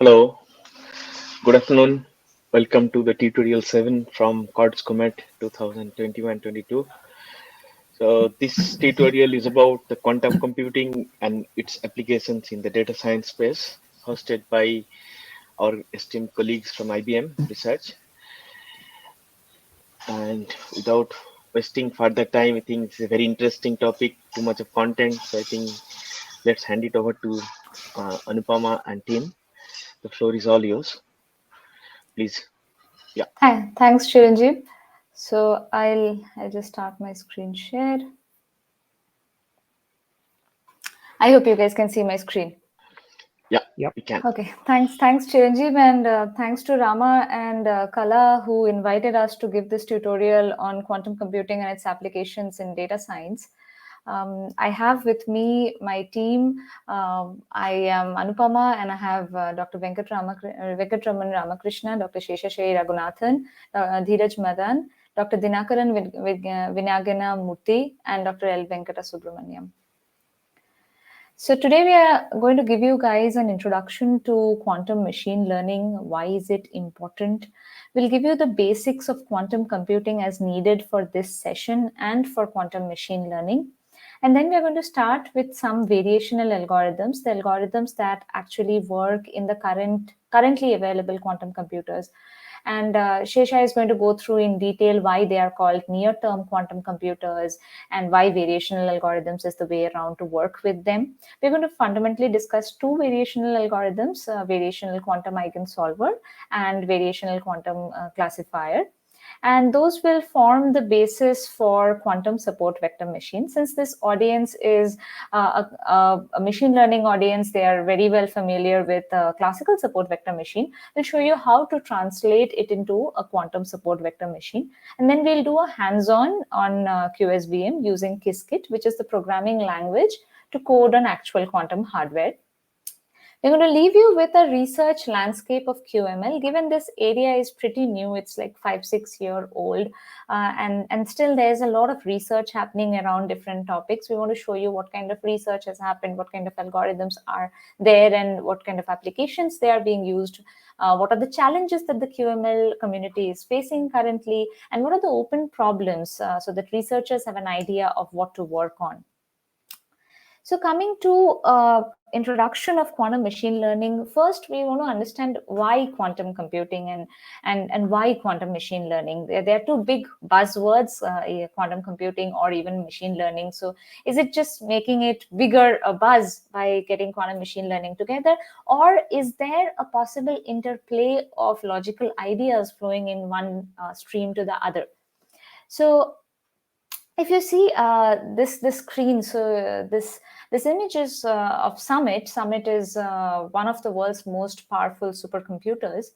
Hello, good afternoon. Welcome to the tutorial 7 from CORDS Comet 2021-22. So this tutorial is about the quantum computing and its applications in the data science space, hosted by our esteemed colleagues from IBM Research. And without wasting further time, I think it's a very interesting topic, too much of content. So I think let's hand it over to Anupama and team. The floor is all yours. Please. Yeah. Hi, thanks, Chiranjeev. So I'll just start my screen share. I hope you guys can see my screen. Yeah, we can. Okay, thanks, Chiranjeev, and thanks to Rama and Kala who invited us to give this tutorial on quantum computing and its applications in data science. I have with me my team. I am Anupama, and I have Dr. Venkatraman Ramakrishna, Dr. Sheshashay Raghunathan, Dheeraj Madan, Dr. Dinakaran Vinagana Murthy, and Dr. L. Venkata Subramaniam. So today we are going to give you guys an introduction to quantum machine learning. Why is it important? We'll give you the basics of quantum computing as needed for this session and for quantum machine learning. And then we're going to start with some variational algorithms, the algorithms that actually work in the currently available quantum computers. And Shesha is going to go through in detail why they are called near-term quantum computers and why variational algorithms is the way around to work with them. We're going to fundamentally discuss two variational algorithms, variational quantum eigensolver and variational quantum classifier. And those will form the basis for quantum support vector machine. Since this audience is a machine learning audience, they are very well familiar with classical support vector machine. We'll show you how to translate it into a quantum support vector machine. And then we'll do a hands-on on QSVM using Kisket, which is the programming language to code on actual quantum hardware. We're going to leave you with a research landscape of QML. Given this area is pretty new, it's like 5-6 year old, and still there's a lot of research happening around different topics. We want to show you what kind of research has happened, what kind of algorithms are there, and what kind of applications they are being used. What are the challenges that the QML community is facing currently, and what are the open problems so that researchers have an idea of what to work on. So coming to introduction of quantum machine learning, first we want to understand why quantum computing and why quantum machine learning. There are two big buzzwords, quantum computing or even machine learning. So is it just making it bigger a buzz by getting quantum machine learning together, or is there a possible interplay of logical ideas flowing in one stream to the other? So if you see this screen, so this image is of Summit. Summit is one of the world's most powerful supercomputers,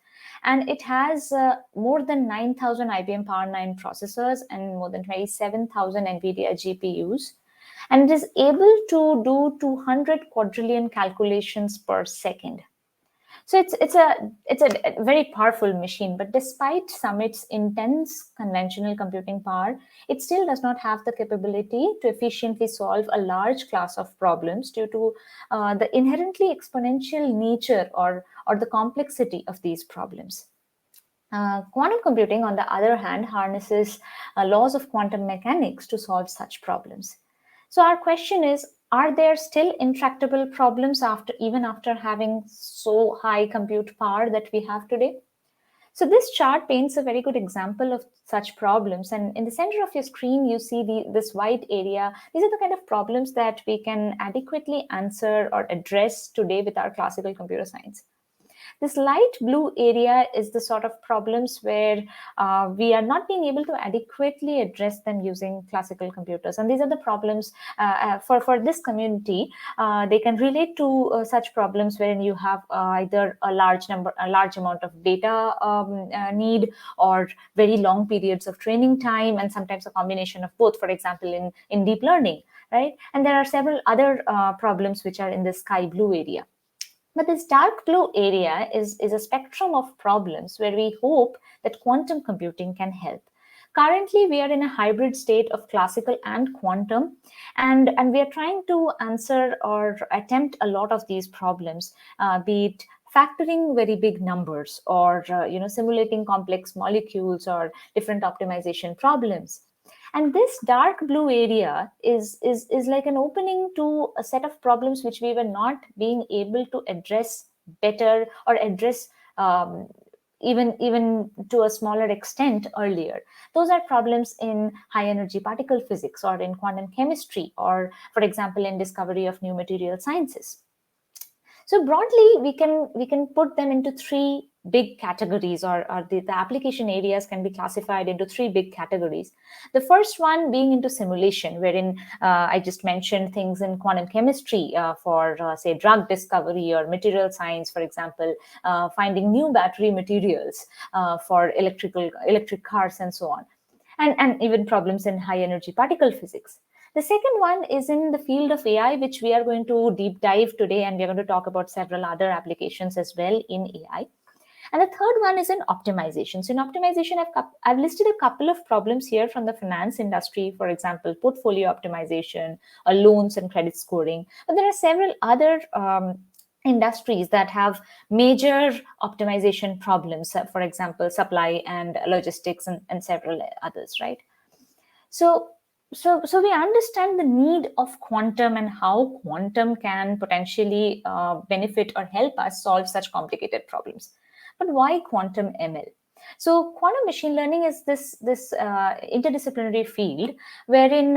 and it has more than 9,000 IBM Power 9 processors and more than 27,000 NVIDIA GPUs, and it is able to do 200 quadrillion calculations per second. So it's a very powerful machine, but despite Summit's intense conventional computing power, it still does not have the capability to efficiently solve a large class of problems due to the inherently exponential nature or the complexity of these problems. Quantum computing, on the other hand, harnesses laws of quantum mechanics to solve such problems. So our question is, are there still intractable problems even after having so high compute power that we have today? So this chart paints a very good example of such problems. And in the center of your screen, you see this white area. These are the kind of problems that we can adequately answer or address today with our classical computer science. This light blue area is the sort of problems where we are not being able to adequately address them using classical computers. And these are the problems for this community. They can relate to such problems wherein you have either a large amount of data need, or very long periods of training time, and sometimes a combination of both, for example, in deep learning, right? And there are several other problems which are in the sky blue area. But this dark blue area is a spectrum of problems where we hope that quantum computing can help. Currently, we are in a hybrid state of classical and quantum, and we are trying to answer or attempt a lot of these problems, be it factoring very big numbers, or simulating complex molecules or different optimization problems. And this dark blue area is like an opening to a set of problems which we were not being able to address better, or address even to a smaller extent earlier. Those are problems in high energy particle physics, or in quantum chemistry, or for example in discovery of new material sciences. So broadly, we can put them into three big categories, or the application areas can be classified into three big categories. The first one being into simulation, wherein I just mentioned things in quantum chemistry for say drug discovery, or material science, for example, finding new battery materials for electric cars and so on, and even problems in high energy particle physics. The second one is in the field of AI, which we are going to deep dive today, and we're going to talk about several other applications as well in AI. And the third one is in optimization. So in optimization, I've listed a couple of problems here from the finance industry, for example, portfolio optimization, or loans and credit scoring. But there are several other industries that have major optimization problems, for example, supply and logistics, and several others, right? So we understand the need of quantum and how quantum can potentially benefit or help us solve such complicated problems. But why quantum ML? So quantum machine learning is this interdisciplinary field wherein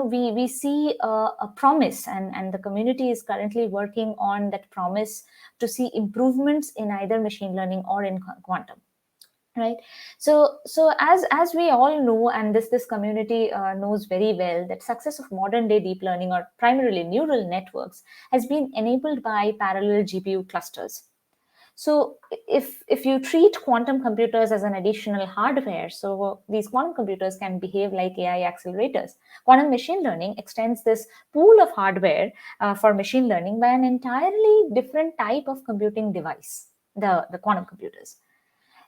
we see a promise, and the community is currently working on that promise to see improvements in either machine learning or in quantum. Right. So as we all know, and this community knows very well, that success of modern day deep learning, or primarily neural networks, has been enabled by parallel GPU clusters. So if you treat quantum computers as an additional hardware, so these quantum computers can behave like AI accelerators. Quantum machine learning extends this pool of hardware for machine learning by an entirely different type of computing device, the quantum computers.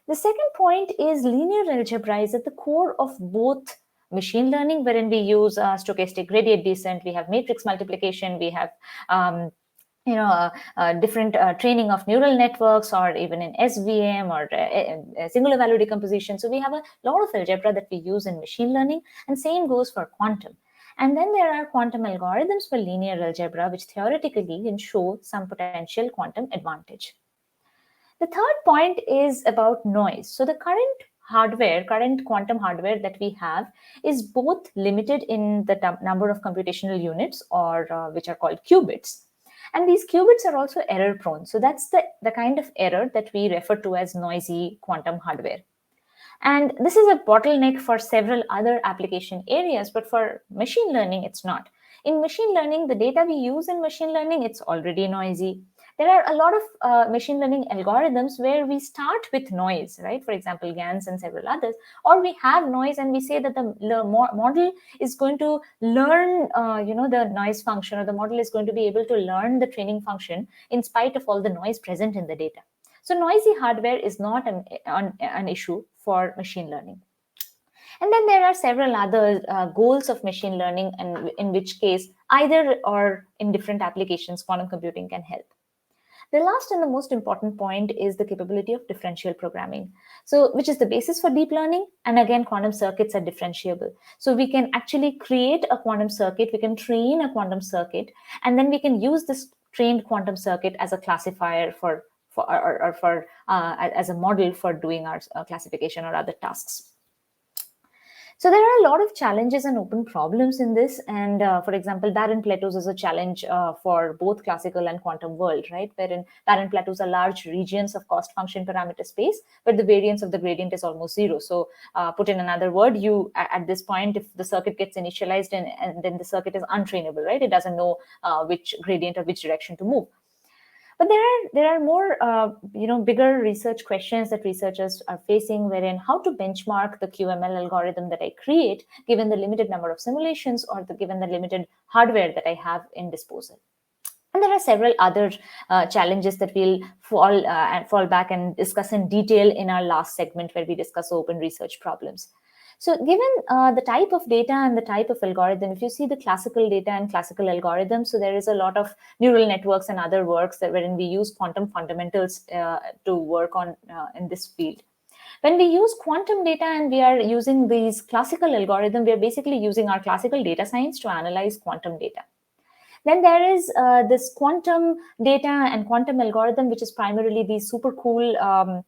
The second point is linear algebra is at the core of both machine learning, wherein we use stochastic gradient descent, we have matrix multiplication, we have different training of neural networks, or even in SVM, or singular value decomposition. So we have a lot of algebra that we use in machine learning, and same goes for quantum. And then there are quantum algorithms for linear algebra, which theoretically can show some potential quantum advantage. The third point is about noise. So the current quantum hardware that we have is both limited in the number of computational units, or which are called qubits. And these qubits are also error prone. So that's the kind of error that we refer to as noisy quantum hardware. And this is a bottleneck for several other application areas, but for machine learning, it's not. In machine learning, the data we use in machine learning, it's already noisy. There are a lot of machine learning algorithms where we start with noise, right? For example, GANs and several others, or we have noise and we say that the model is going to learn, the noise function, or the model is going to be able to learn the training function in spite of all the noise present in the data. So noisy hardware is not an issue for machine learning. And then there are several other goals of machine learning, and in which case either or in different applications, quantum computing can help. The last and the most important point is the capability of differential programming, so which is the basis for deep learning. And again, quantum circuits are differentiable. So we can actually create a quantum circuit, we can train a quantum circuit, and then we can use this trained quantum circuit as a classifier as a model for doing our classification or other tasks. So there are a lot of challenges and open problems in this. And for example, barren plateaus is a challenge for both classical and quantum world, right? Wherein barren plateaus are large regions of cost function parameter space, but the variance of the gradient is almost zero. So put in another word, you at this point, if the circuit gets initialized and then the circuit is untrainable, right? It doesn't know which gradient or which direction to move. But there are more bigger research questions that researchers are facing, wherein how to benchmark the QML algorithm that I create given the limited number of simulations, or given the limited hardware that I have in disposal. And there are several other challenges that we'll fall back and discuss in detail in our last segment, where we discuss open research problems. So given the type of data and the type of algorithm, if you see the classical data and classical algorithms, so there is a lot of neural networks and other works that wherein we use quantum fundamentals to work on in this field. When we use quantum data and we are using these classical algorithm, we are basically using our classical data science to analyze quantum data. Then there is this quantum data and quantum algorithm, which is primarily these super cool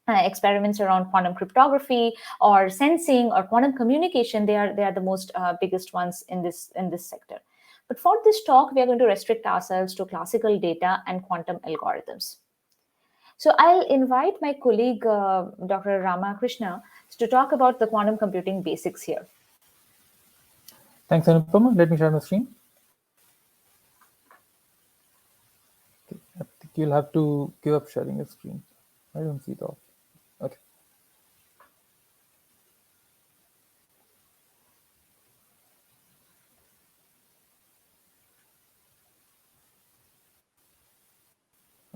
experiments around quantum cryptography or sensing or quantum communication. They are the most biggest ones in this sector. But for this talk, we are going to restrict ourselves to classical data and quantum algorithms. So I'll invite my colleague, Dr. Ramakrishna, to talk about the quantum computing basics here. Thanks, Anupama. Let me share my screen. Okay. I think you'll have to give up sharing your screen. I don't see it all. Okay.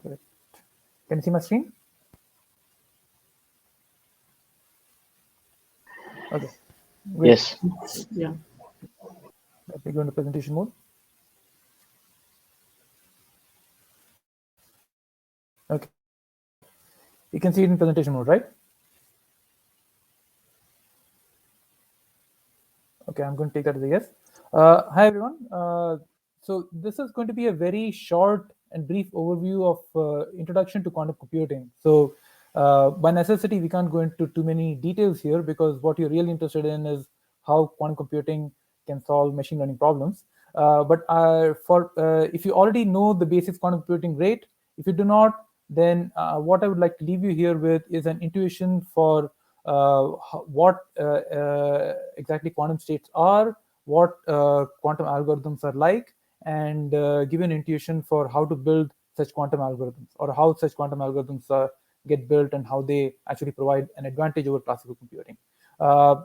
Right. Can you see my screen? Okay. Great. Yes. Yeah. Let me go into presentation mode. Okay. You can see it in presentation mode, right? Okay, I'm going to take that as a yes. Hi, everyone. So this is going to be a very short and brief overview of introduction to quantum computing. So by necessity, we can't go into too many details here because what you're really interested in is how quantum computing can solve machine learning problems. But if you already know the basics of quantum computing, great. If you do not, then what I would like to leave you here with is an intuition for what exactly quantum states are, what quantum algorithms are like, and give an intuition for how to build such quantum algorithms, or how such quantum algorithms get built and how they actually provide an advantage over classical computing.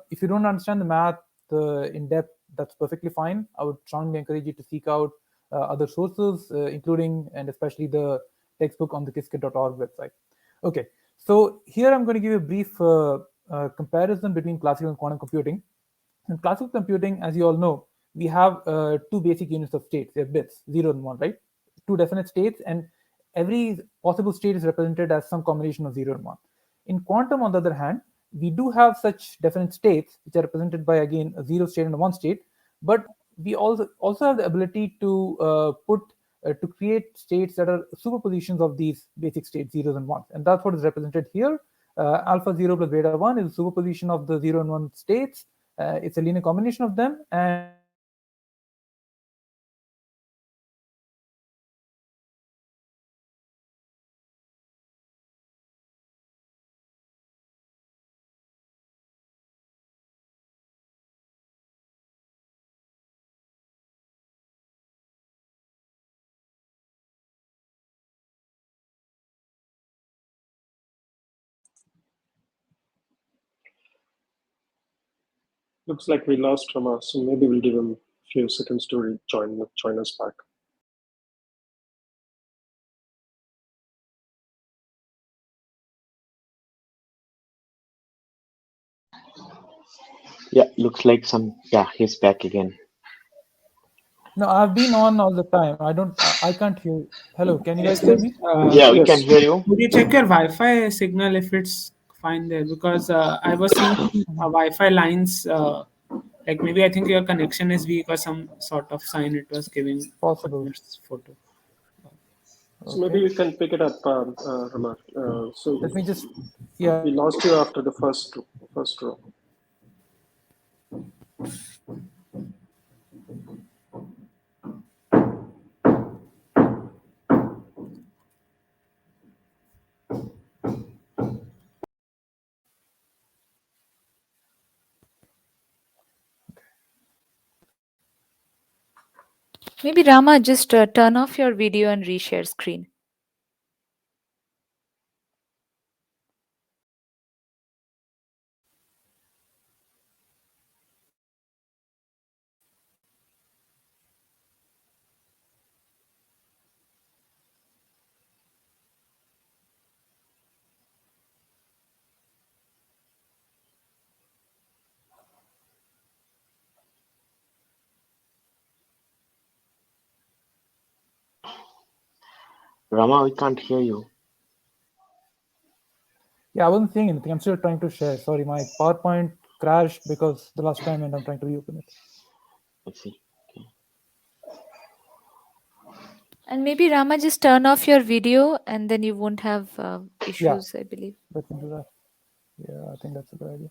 If you don't understand the math in depth, that's perfectly fine. I would strongly encourage you to seek out other sources, including and especially the textbook on the Kisket.org website. Okay, so here I'm going to give you a brief comparison between classical and quantum computing. In classical computing, as you all know, we have two basic units of states. We have bits, 0 and 1, right? Two definite states, and every possible state is represented as some combination of 0 and 1. In quantum, on the other hand, we do have such definite states, which are represented by, again, a 0 state and a 1 state, but we also have the ability to to create states that are superpositions of these basic states, 0s and 1s. And that's what is represented here. Alpha 0 plus beta 1 is a superposition of the 0 and 1 states. It's a linear combination of them, and Looks like we lost Rama, so maybe we'll give him a few seconds to join us back. Yeah, looks like he's back again. no, I've been on all the time. I can't hear. Hello, can you guys hear Excuse, me? Yeah, we can Yes. hear you. Would you check your Wi-Fi signal if it's fine there? Because I was seeing Wi-Fi lines, like maybe I think your connection is weak or some sort of sign it was giving on Possible. your photo. So maybe you can pick it up, Rama. So Let me just, yeah. we lost you after the first row. Maybe Rama, just turn off your video and reshare screen. Rama, we can't hear you. Yeah, I wasn't saying anything. I'm still trying to share. Sorry, my PowerPoint crashed because the last time, and I'm trying to reopen it. Let's see. Okay. And maybe Rama, just turn off your video and then you won't have issues, I believe. Let me do that. Yeah, I think that's a good idea.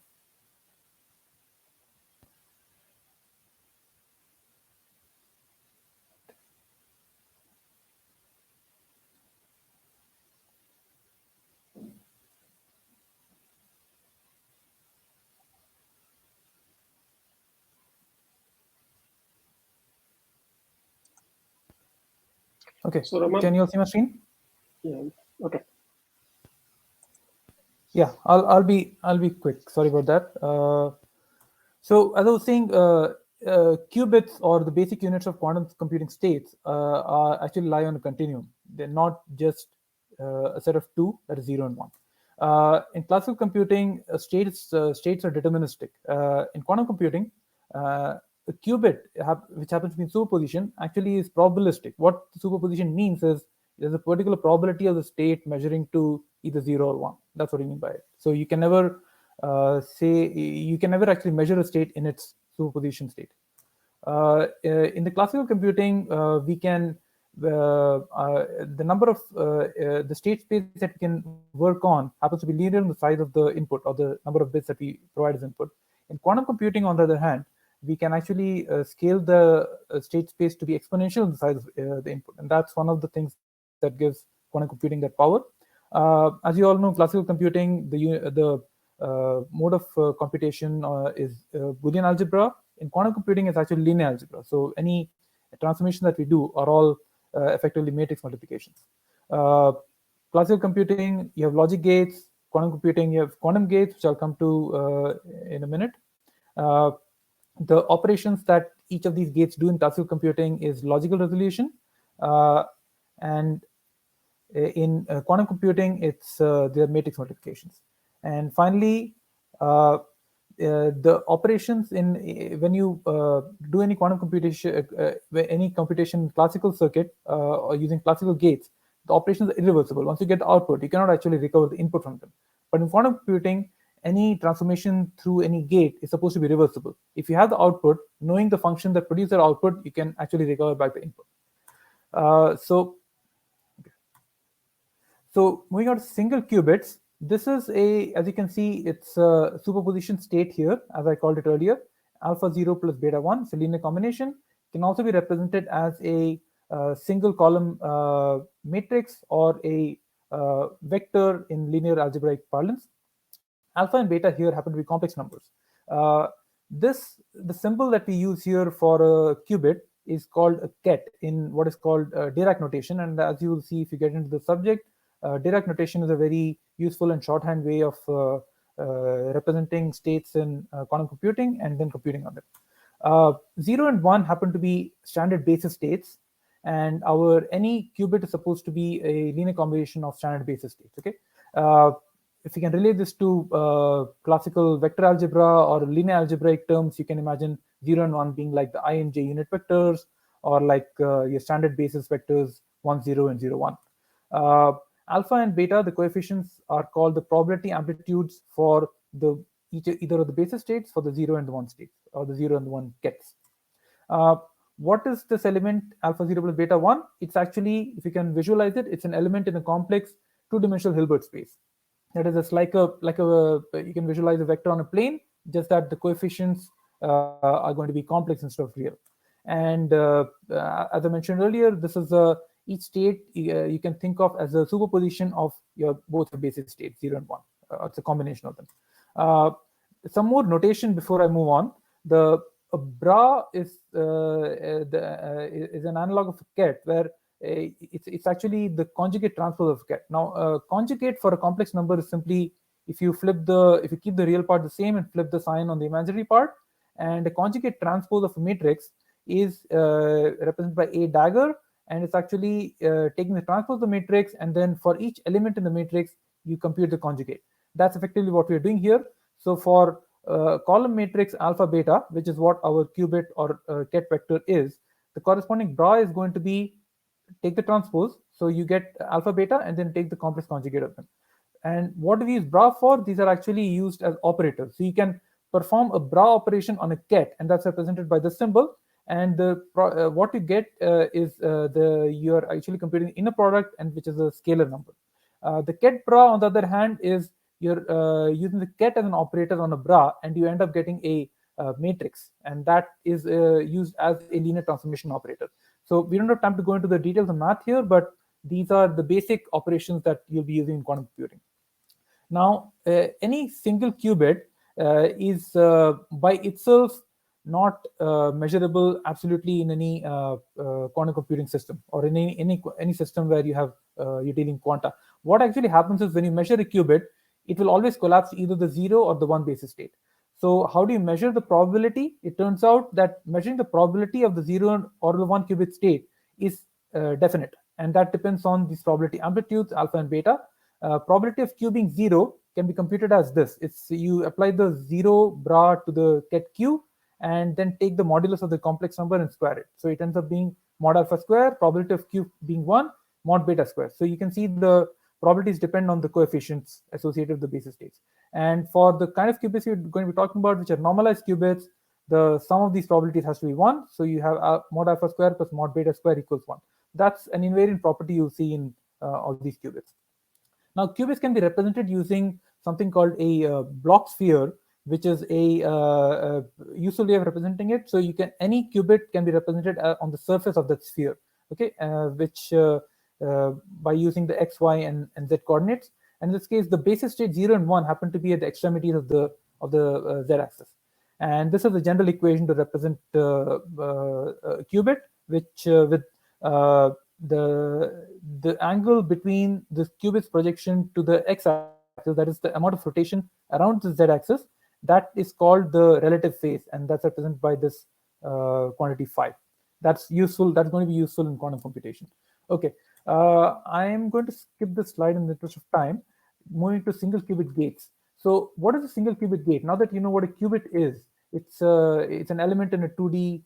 Okay, So Raman, can you all see my screen? yeah, okay. Yeah, I'll be quick. Sorry about that. So as I was saying, qubits, or the basic units of quantum computing states, are actually lie on a continuum. They're not just a set of two, that is 0 and 1. In classical computing, states are deterministic. In quantum computing, a qubit, which happens to be in superposition, actually is probabilistic. What superposition means is there's a particular probability of the state measuring to either 0 or 1. That's what I mean by it. So you can never actually measure a state in its superposition state. In the classical computing, we can the number of the state space that we can work on happens to be linear in the size of the input, or the number of bits that we provide as input. In quantum computing, on the other hand, we can actually scale the state space to be exponential in the size of the input, and that's one of the things that gives quantum computing that power. As you all know, classical computing, the mode of computation is Boolean algebra. In quantum computing, it's actually linear algebra. So any transformation that we do are all effectively matrix multiplications. Classical computing, you have logic gates. Quantum computing, you have quantum gates, which I'll come to in a minute. The operations that each of these gates do in classical computing is logical resolution, and in quantum computing, it's their matrix multiplications. And finally, the operations in when you do any quantum computation, any computation in classical circuit or using classical gates, the operations are irreversible. Once you get the output, you cannot actually recover the input from them. But in quantum computing, any transformation through any gate is supposed to be reversible. If you have the output, knowing the function that produces the output, you can actually recover back the input. So moving on to single qubits, this is as you can see, it's a superposition state here, as I called it earlier. Alpha 0 plus beta 1, it's a linear combination. Can also be represented as a single column matrix, or a vector in linear algebraic parlance. Alpha and beta here happen to be complex numbers. The symbol that we use here for a qubit is called a ket in what is called Dirac notation. And as you will see if you get into the subject, Dirac notation is a very useful and shorthand way of representing states in quantum computing and then computing on them. 0 and 1 happen to be standard basis states, and any qubit is supposed to be a linear combination of standard basis states. Okay, if you can relate this to classical vector algebra or linear algebraic terms, you can imagine 0 and 1 being like the I and j unit vectors, or like your standard basis vectors 1, 0 and 0, 1. Alpha and beta, the coefficients are called the probability amplitudes for either of the basis states for the 0 and the 1 states, or the 0 and the 1 gets. What is this element alpha 0 plus beta 1? It's actually, if you can visualize it, it's an element in a complex two-dimensional Hilbert space. That is just like you can visualize a vector on a plane, just that the coefficients are going to be complex instead of real. And as I mentioned earlier, this is each state you can think of as a superposition of both your basis states, 0 and 1. It's a combination of them. Some more notation before I move on. The bra is an analog of a ket, where it's actually the conjugate transpose of ket. Now, conjugate for a complex number is simply if you keep the real part the same and flip the sign on the imaginary part. And the conjugate transpose of a matrix is represented by a dagger, and it's actually taking the transpose of the matrix, and then for each element in the matrix, you compute the conjugate. That's effectively what we're doing here. So for column matrix alpha beta, which is what our qubit or ket vector is, the corresponding bra is going to be take the transpose. So you get alpha, beta, and then take the complex conjugate of them. And what do we use bra for? These are actually used as operators. So you can perform a bra operation on a ket, and that's represented by the symbol. And what you get is you're actually computing the inner product, and which is a scalar number. The ket bra, on the other hand, is you're using the ket as an operator on a bra, and you end up getting a matrix, and that is used as a linear transformation operator. So we don't have time to go into the details of math here, but these are the basic operations that you'll be using in quantum computing. Now, any single qubit is by itself not measurable absolutely in any quantum computing system, or in any system where you're dealing quanta. What actually happens is, when you measure a qubit, it will always collapse to either the 0 or the 1 basis state. So how do you measure the probability? It turns out that measuring the probability of the 0 or the 1 qubit state is definite, and that depends on these probability amplitudes, alpha and beta. Probability of q being 0 can be computed as this. It's you apply the 0 bra to the ket q, and then take the modulus of the complex number and square it. So it ends up being mod alpha square, probability of q being 1, mod beta square. So you can see the probabilities depend on the coefficients associated with the basis states. And for the kind of qubits you're going to be talking about, which are normalized qubits, the sum of these probabilities has to be 1. So you have mod alpha square plus mod beta square equals 1. That's an invariant property you'll see in all these qubits. Now, qubits can be represented using something called a block sphere, which is a useful way of representing it. So you can, any qubit can be represented on the surface of that sphere, okay, which by using the x, y, and z coordinates. And in this case, the basis state 0 and 1 happen to be at the extremities of the z-axis. And this is the general equation to represent a qubit, which with the angle between the qubit's projection to the x-axis, that is the amount of rotation around the z-axis, that is called the relative phase, and that's represented by this quantity phi. That's useful. That's going to be useful in quantum computation. Okay, I'm going to skip this slide in the interest of time. Moving to single qubit gates. So, what is a single qubit gate? Now that you know what a qubit is, it's an element in a 2D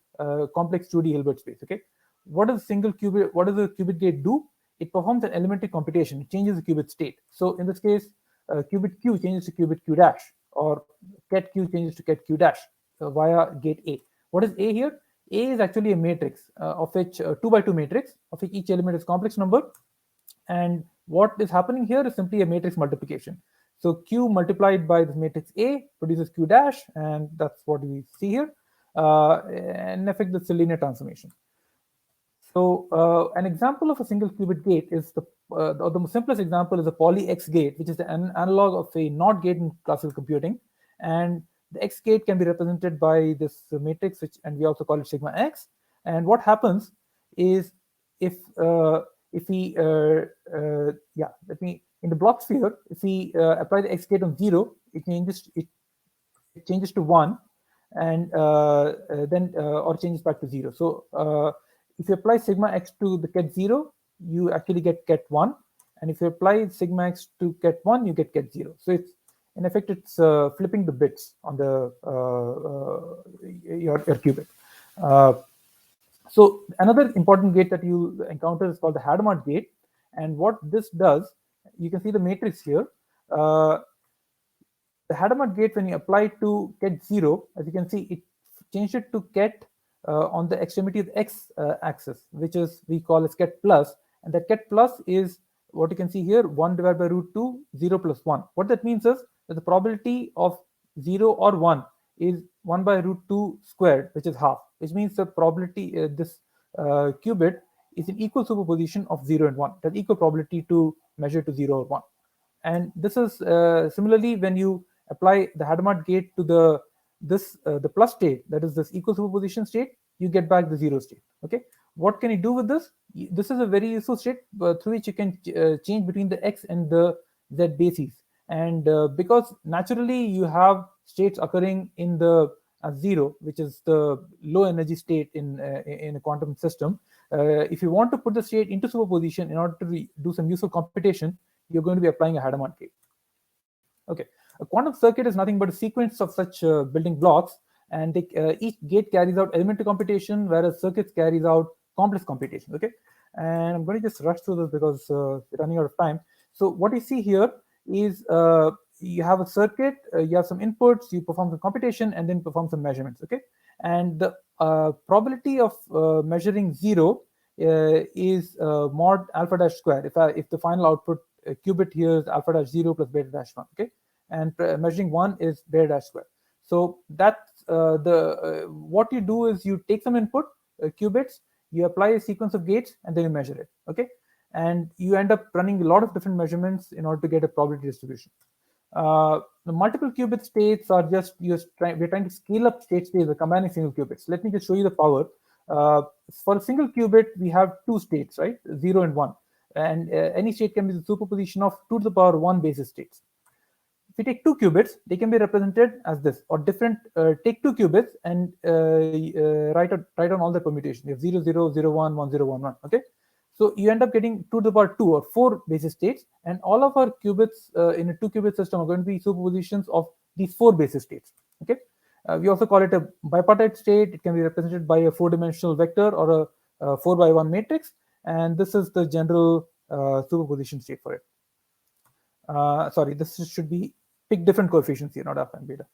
complex 2D Hilbert space. Okay, what does single qubit? What does a qubit gate do? It performs an elementary computation. It changes the qubit state. So, in this case, qubit q changes to qubit q dash, or ket q changes to ket q dash via gate A. What is A here? A is actually a matrix of which 2 by 2 matrix, of which each element is complex number, and what is happening here is simply a matrix multiplication. So q multiplied by this matrix A produces q dash, and that's what we see here. In effect, that's a linear transformation. So an example of a single qubit gate is the simplest example is a poly X gate, which is an analog of a NOT gate in classical computing. And the X gate can be represented by this matrix, and we also call it sigma X. And what happens is, if we in the block sphere, if we apply the X gate on 0, it changes to 1, and then or changes back to 0. So if you apply sigma X to the ket 0, you actually get ket 1, and if you apply sigma X to ket 1, you get ket 0. So it's, in effect, it's flipping the bits on the your qubit. So another important gate that you encounter is called the Hadamard Gate, and what this does, you can see the matrix here. The Hadamard Gate, when you apply to ket 0, as you can see, it changed it to ket on the extremity of the x axis, which is we call as ket plus, and that ket plus is what you can see here, 1 divided by root 2, 0 plus 1. What that means is that the probability of 0 or 1 is 1 by root 2 squared, which is half, which means the probability this qubit is an equal superposition of 0 and 1. It has equal probability to measure to 0 or 1. And this is similarly when you apply the Hadamard Gate to the plus state, that is this equal superposition state, you get back the 0 state. Okay, what can you do with this? This is a very useful state through which you can change between the x and the z bases. And because naturally you have states occurring in the 0, which is the low energy state in a quantum system, if you want to put the state into superposition in order to do some useful computation, you're going to be applying a Hadamard gate. Okay, a quantum circuit is nothing but a sequence of such building blocks, and each gate carries out elementary computation, whereas circuits carries out complex computation. Okay, And I'm going to just rush through this because we're running out of time. So what you see here is you have a circuit, you have some inputs, you perform some computation, and then perform some measurements. Okay, and the probability of measuring 0 is mod alpha dash square. If the final output qubit here is alpha dash 0 plus beta dash 1. Okay, and measuring 1 is beta dash square. So that's what you do is you take some input qubits, you apply a sequence of gates, and then you measure it. Okay, and you end up running a lot of different measurements in order to get a probability distribution. The multiple qubit states are just we're trying to scale up state space by combining single qubits. Let me just show you the power. For a single qubit, we have two states, right? 0 and 1, and any state can be the superposition of 2 to the power 1 basis states. If we take two qubits, they can be represented as this, or different. Take two qubits and write on all the permutations. You have 0, 0, 0, 1, 1, 0, 1, 1. Okay, so you end up getting 2 to the power 2 or 4 basis states, and all of our qubits in a 2-qubit system are going to be superpositions of these 4 basis states. Okay, we also call it a bipartite state. It can be represented by a 4-dimensional vector or a 4x1 matrix, and this is the general superposition state for it. Sorry, this should be pick different coefficients here, not alpha and beta.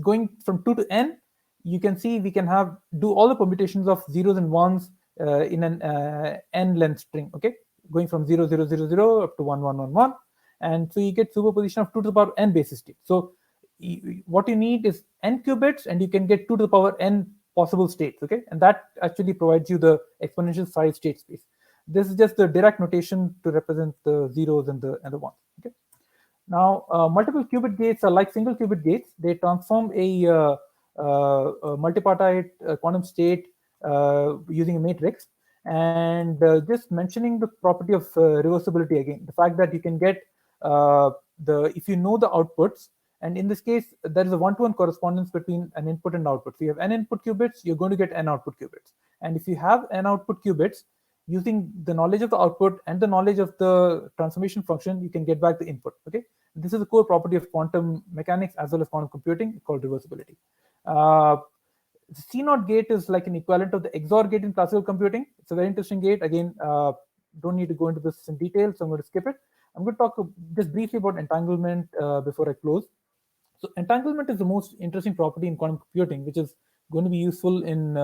Going from 2 to n, you can see we can do all the permutations of zeros and ones in an n length string. Okay, going from 0, 0, 0, 0 up to 1, 1, 1, 1, and so you get superposition of 2 to the power n basis states. So what you need is n qubits, and you can get 2 to the power n possible states. Okay, and that actually provides you the exponential size state space. This is just the Dirac notation to represent the zeros and the ones. Okay. Now, multiple qubit gates are like single qubit gates. They transform a multipartite quantum state using a matrix. And just mentioning the property of reversibility again, the fact that you can get if you know the outputs, and in this case, there is a one-to-one correspondence between an input and output. So you have n input qubits, you're going to get n output qubits. And if you have n output qubits, using the knowledge of the output and the knowledge of the transformation function, you can get back the input. Okay, this is a core property of quantum mechanics as well as quantum computing called reversibility. The C0 gate is like an equivalent of the XOR gate in classical computing. It's a very interesting gate. Again, don't need to go into this in detail, so I'm going to skip it. I'm going to talk just briefly about entanglement before I close. So entanglement is the most interesting property in quantum computing, which is going to be useful in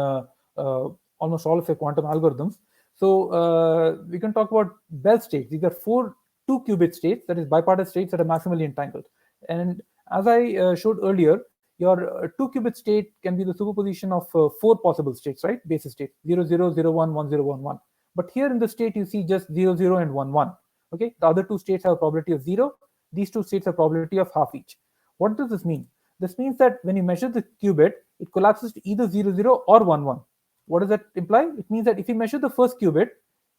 almost all of your quantum algorithms. So we can talk about Bell states. These are 4 2-qubit states, that is bipartite states that are maximally entangled. And as I showed earlier, your 2-qubit state can be the superposition of 4 possible states, right? Basis states 0, 0, 0, 1, 1, 0, 1, 1. But here in the state, you see just 0, 0, and 1, 1. Okay, the other 2 states have a probability of 0. These 2 states have probability of half each. What does this mean? This means that when you measure the qubit, it collapses to either 0, 0 or 1, 1. What does that imply? It means that if you measure the first qubit,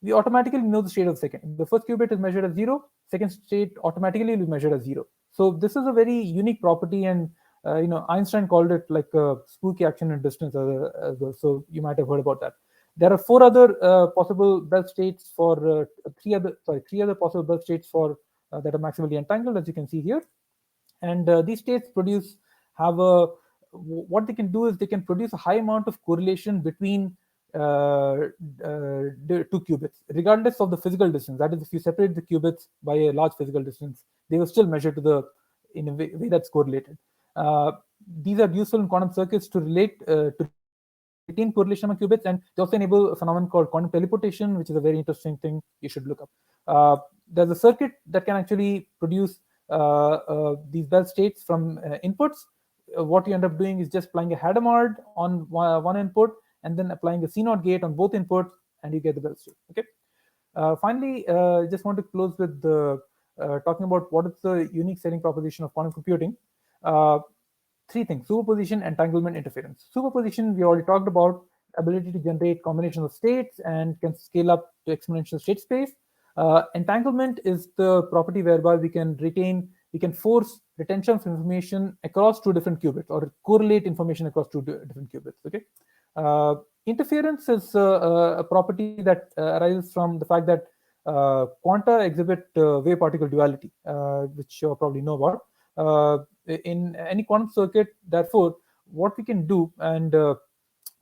we automatically know the state of the second. If the first qubit is measured as 0, second state automatically will be measured as 0. So this is a very unique property, and Einstein called it like a spooky action and distance as well. So you might have heard about that. There are 4 other possible Bell states for three other possible Bell states for that are maximally entangled, as you can see here. And these states what they can do is they can produce a high amount of correlation between the 2 qubits, regardless of the physical distance. That is, if you separate the qubits by a large physical distance, they will still measure in a way that's correlated. These are useful in quantum circuits to retain correlation among qubits, and they also enable a phenomenon called quantum teleportation, which is a very interesting thing you should look up. There's a circuit that can actually produce these Bell states from inputs. What you end up doing is just applying a Hadamard on one input and then applying a C0 gate on both inputs, and you get the Bell state. Okay. Finally, just want to close with talking about what is the unique selling proposition of quantum computing. 3 things: superposition, entanglement, interference. Superposition, we already talked about, ability to generate combinations of states and can scale up to exponential state space. Entanglement is the property whereby we can force retention of information across 2 different qubits, or correlate information across 2 different qubits. Okay. Interference is a property that arises from the fact that quanta exhibit wave-particle duality, which you probably know about. In any quantum circuit, therefore, what we can do, and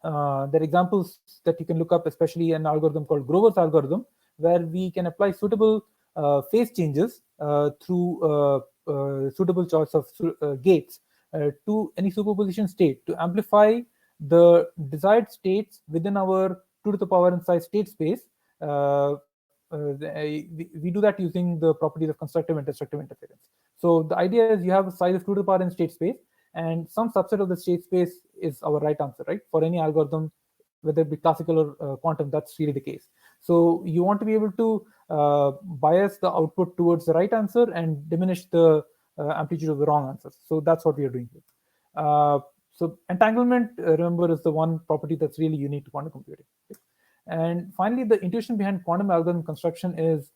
There are examples that you can look up, especially an algorithm called Grover's algorithm, where we can apply suitable phase changes through suitable choice of gates to any superposition state to amplify the desired states within our 2 to the power n size state space. We do that using the properties of constructive and destructive interference. So the idea is you have a size of 2 to the power n state space, and some subset of the state space is our right answer, right? For any algorithm, whether it be classical or quantum, that's really the case. So you want to be able to bias the output towards the right answer and diminish the amplitude of the wrong answers. So that's what we are doing here. So entanglement, remember, is the one property that's really unique to quantum computing. Okay? And finally, the intuition behind quantum algorithm construction is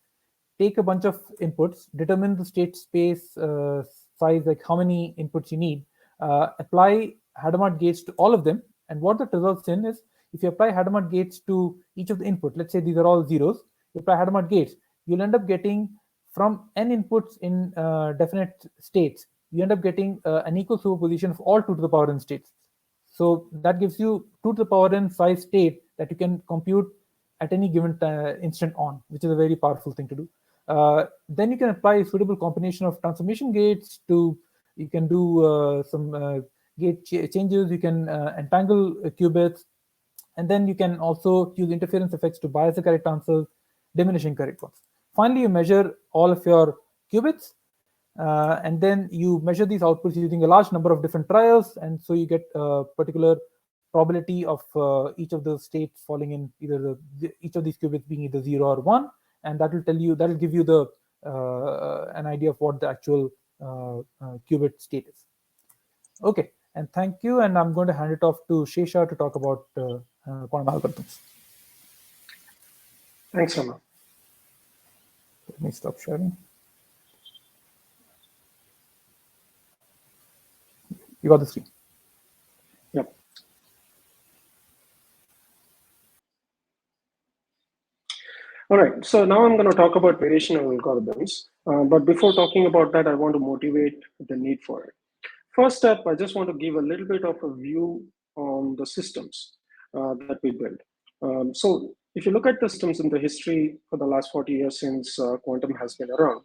take a bunch of inputs, determine the state space size, like how many inputs you need, apply Hadamard gates to all of them. And what that results in is, if you apply Hadamard gates to each of the input, let's say these are all zeros, you apply Hadamard gates, you'll end up getting from n inputs in definite states, you end up getting an equal superposition of all 2 to the power n states. So that gives you 2 to the power n size state that you can compute at any given instant on, which is a very powerful thing to do. Then you can apply a suitable combination of transformation gates to, you can do some gate changes, you can entangle qubits, and then you can also use interference effects to bias the correct answers, diminishing correct ones. Finally, you measure all of your qubits, and then you measure these outputs using a large number of different trials, and so you get a particular probability of each of the states falling in either each of these qubits being either 0 or 1, and that will tell you, that will give you the an idea of what the actual qubit state is. Okay, and thank you, and I'm going to hand it off to Shesha to talk about quantum algorithms. Thanks, Rama. Let me stop sharing. You got the screen. Yep. All right, so now I'm going to talk about variational algorithms. But before talking about that, I want to motivate the need for it. First up, I just want to give a little bit of a view on the systems that we build. So if you look at the systems in the history for the last 40 years since quantum has been around,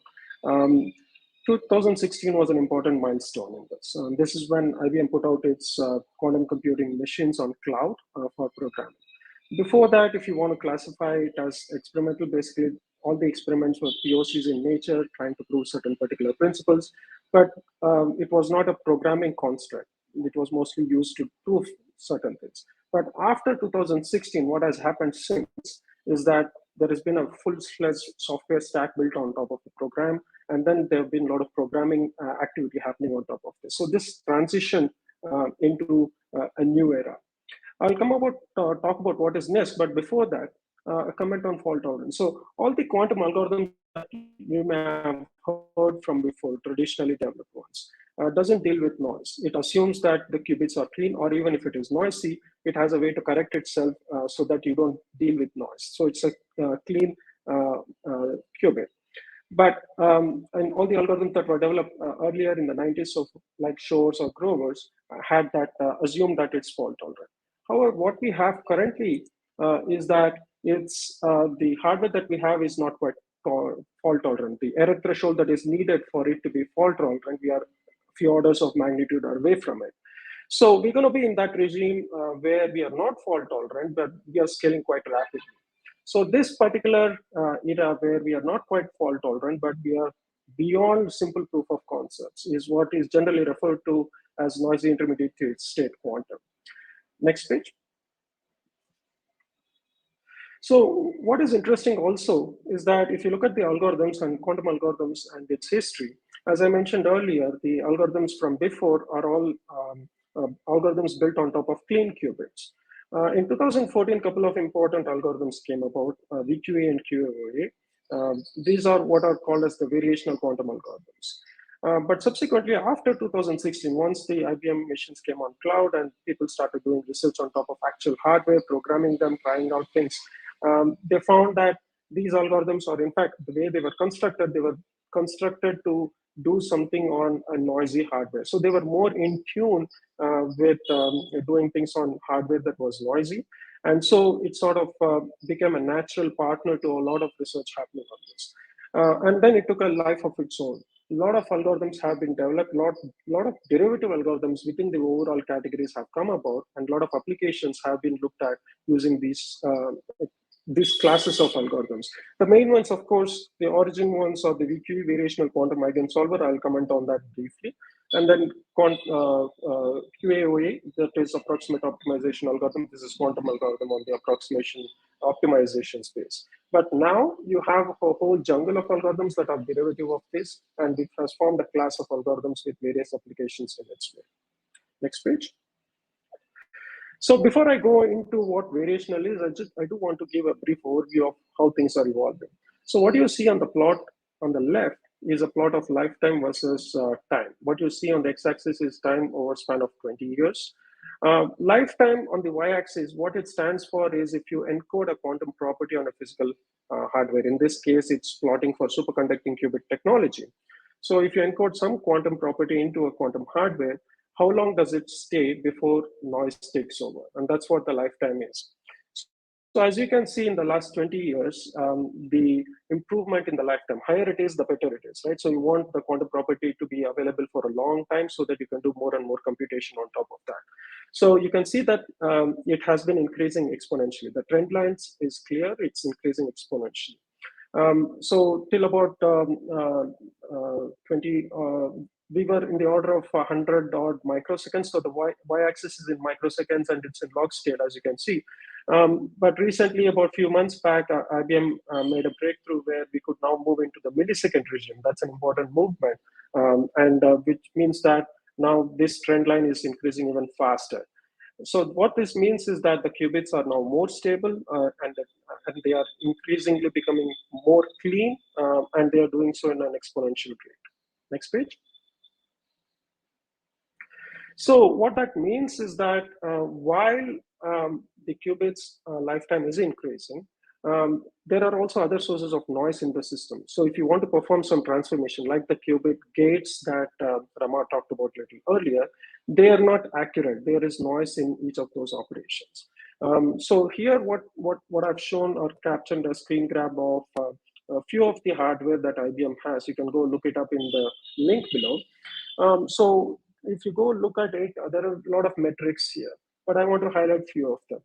2016 was an important milestone in this. This is when IBM put out its quantum computing machines on cloud for programming. Before that, if you want to classify it as experimental, basically all the experiments were POCs in nature, trying to prove certain particular principles, but it was not a programming construct. It was mostly used to prove certain things. But after 2016, what has happened since is that there has been a full-fledged software stack built on top of the program, and then there have been a lot of programming activity happening on top of this. So this transition into a new era. I'll talk about what is next, but before that, a comment on fault tolerance. So all the quantum algorithms that you may have heard from before, traditionally developed ones, doesn't deal with noise. It assumes that the qubits are clean, or even if it is noisy, it has a way to correct itself so that you don't deal with noise. So it's a clean qubit. But and all the algorithms that were developed earlier in the 90s, so like Shor's or Grover's, had that assumed that it's fault tolerant. However, what we have currently is that it's the hardware that we have is not quite fault tolerant. The error threshold that is needed for it to be fault tolerant, we are a few orders of magnitude away from it. So we're going to be in that regime where we are not fault tolerant, but we are scaling quite rapidly. So this particular era where we are not quite fault tolerant, but we are beyond simple proof of concepts is what is generally referred to as noisy intermediate state quantum. Next page. So what is interesting also is that if you look at the algorithms and quantum algorithms and its history, as I mentioned earlier, the algorithms from before are all algorithms built on top of clean qubits. In 2014, a couple of important algorithms came about, VQA and QAOA. These are what are called as the variational quantum algorithms. But subsequently, after 2016, once the IBM machines came on cloud and people started doing research on top of actual hardware, programming them, trying out things, they found that these algorithms, or in fact, the way they were constructed to do something on a noisy hardware. So they were more in tune with doing things on hardware that was noisy. And so it sort of became a natural partner to a lot of research happening on this. And then it took a life of its own. A lot of algorithms have been developed, lot of derivative algorithms within the overall categories have come about, and a lot of applications have been looked at using these classes of algorithms. The main ones, of course, the origin ones are the VQ, variational quantum eigensolver. I'll comment on that briefly. And then QAOA, that is approximate optimization algorithm. This is quantum algorithm on the approximation optimization space. But now you have a whole jungle of algorithms that are derivative of this, and it has formed a class of algorithms with various applications in its way. Next page. So before I go into what variational is, I do want to give a brief overview of how things are evolving. So what you see on the plot on the left is a plot of lifetime versus time. What you see on the x-axis is time over span of 20 years. Lifetime on the y-axis, what it stands for is if you encode a quantum property on a physical hardware. In this case, it's plotting for superconducting qubit technology. So if you encode some quantum property into a quantum hardware, how long does it stay before noise takes over? And that's what the lifetime is. So as you can see in the last 20 years, the improvement in the lifetime, higher it is, the better it is, right? So you want the quantum property to be available for a long time so that you can do more and more computation on top of that. So you can see that it has been increasing exponentially. The trend lines is clear, it's increasing exponentially. So till about we were in the order of 100 odd microseconds. So the y-axis is in microseconds and it's in log scale, as you can see. But recently, about a few months back, IBM made a breakthrough where we could now move into the millisecond region. That's an important movement, which means that now this trend line is increasing even faster. So what this means is that the qubits are now more stable and they are increasingly becoming more clean, and they are doing so in an exponential rate. Next page. So what that means is that while the qubits lifetime is increasing, there are also other sources of noise in the system. So if you want to perform some transformation, like the qubit gates that Rama talked about a little earlier, they are not accurate. There is noise in each of those operations. So here, what I've shown or captured a screen grab of a few of the hardware that IBM has. You can go look it up in the link below. So if you go look at it, there are a lot of metrics here, but I want to highlight a few of them.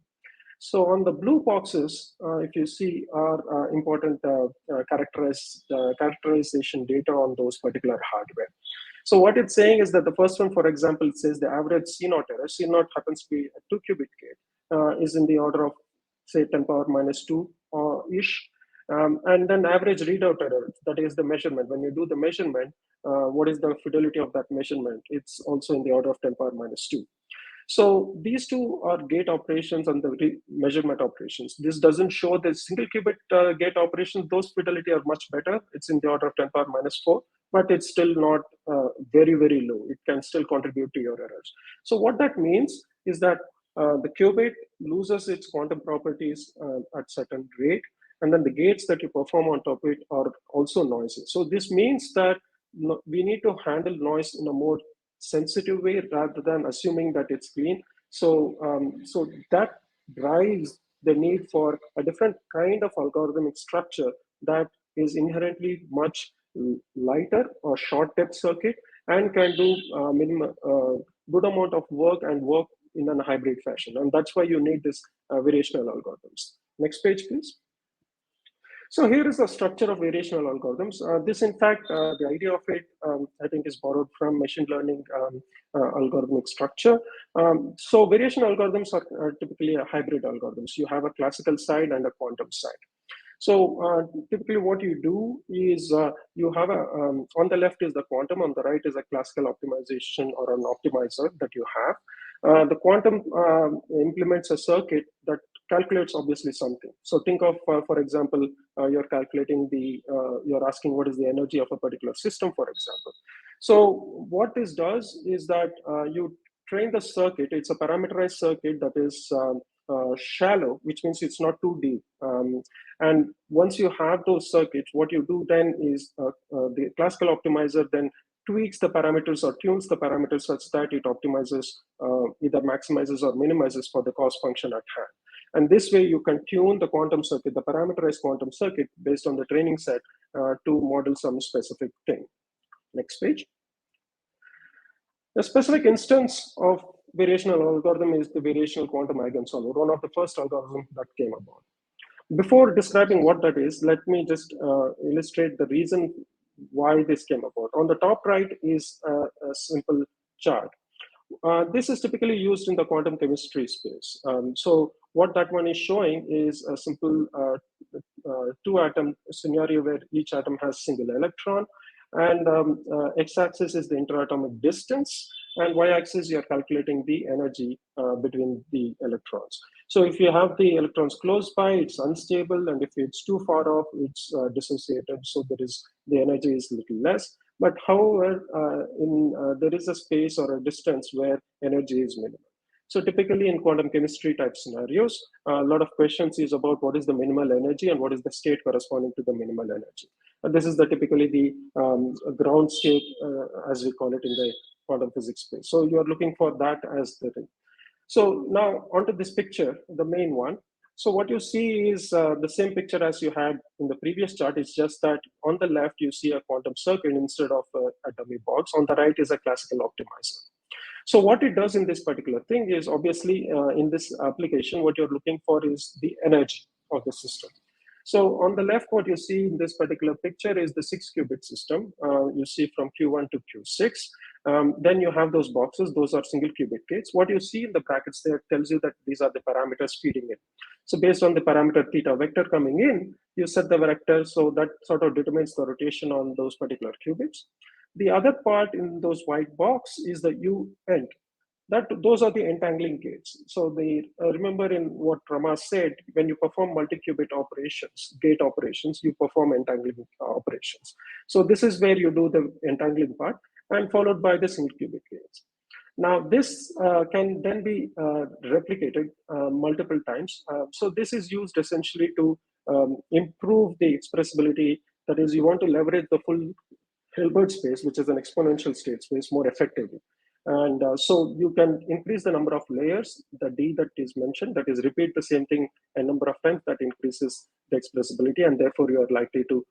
So on the blue boxes, if you see, are important characterization data on those particular hardware. So what it's saying is that the first one, for example, it says the average C0 error. C0 happens to be a 2-qubit gate, is in the order of, say, 10 power minus 2-ish. And then average readout error, that is the measurement. When you do the measurement, what is the fidelity of that measurement? It's also in the order of 10 power minus 2. So these two are gate operations and the measurement operations. This doesn't show the single qubit gate operations. Those fidelity are much better. It's in the order of 10 power minus 4, but it's still not very, very low. It can still contribute to your errors. So what that means is that the qubit loses its quantum properties at certain rate, and then the gates that you perform on top of it are also noisy. So this means that we need to handle noise in a more sensitive way rather than assuming that it's clean. So, so that drives the need for a different kind of algorithmic structure that is inherently much lighter or short depth circuit and can do good amount of work and work in a hybrid fashion. And that's why you need this variational algorithms. Next page, please. So here is the structure of variational algorithms. This, in fact, the idea of it, I think, is borrowed from machine learning algorithmic structure. So variational algorithms are typically a hybrid algorithms. You have a classical side and a quantum side. So typically what you do is you have on the left is the quantum, on the right is a classical optimization or an optimizer that you have. The quantum implements a circuit that calculates obviously something. So think of, for example, you're calculating you're asking what is the energy of a particular system, for example. So what this does is that you train the circuit. It's a parameterized circuit that is shallow, which means it's not too deep. And once you have those circuits, what you do then is the classical optimizer then tweaks the parameters or tunes the parameters such that it optimizes, either maximizes or minimizes for the cost function at hand. And this way you can tune the quantum circuit, the parameterized quantum circuit based on the training set to model some specific thing. Next page. A specific instance of variational algorithm is the variational quantum eigensolver, one of the first algorithms that came about. Before describing what that is, let me just illustrate the reason why this came about. On the top right is a simple chart. This is typically used in the quantum chemistry space. So what that one is showing is a simple two-atom scenario where each atom has a single electron, and x-axis is the interatomic distance, and y-axis you're calculating the energy between the electrons. So if you have the electrons close by, it's unstable, and if it's too far off, it's dissociated, so the energy is a little less. But however, there is a space or a distance where energy is minimal. So typically in quantum chemistry type scenarios, a lot of questions is about what is the minimal energy and what is the state corresponding to the minimal energy. And this is typically the ground state, as we call it in the quantum physics space. So you are looking for that as the thing. So now onto this picture, the main one. So what you see is the same picture as you had in the previous chart. It's just that on the left, you see a quantum circuit instead of a dummy box. On the right is a classical optimizer. So what it does in this particular thing is, obviously, in this application, what you're looking for is the energy of the system. So on the left, what you see in this particular picture is the 6-qubit system. You see from Q1 to Q6. Then you have those boxes. Those are single qubit gates. What you see in the brackets there tells you that these are the parameters feeding in. So based on the parameter theta vector coming in, you set the vector, so that sort of determines the rotation on those particular qubits. The other part in those white box is the U-end. Those are the entangling gates. So remember in what Rama said, when you perform multi-qubit operations, gate operations, you perform entangling operations. So this is where you do the entangling part, and followed by the single qubit gates. Now this can then be replicated multiple times. So this is used essentially to improve the expressibility. That is, you want to leverage the full Hilbert space, which is an exponential state space, more effectively. And so you can increase the number of layers, the D that is mentioned, that is repeat the same thing a number of times, that increases the expressibility, and therefore you are likely to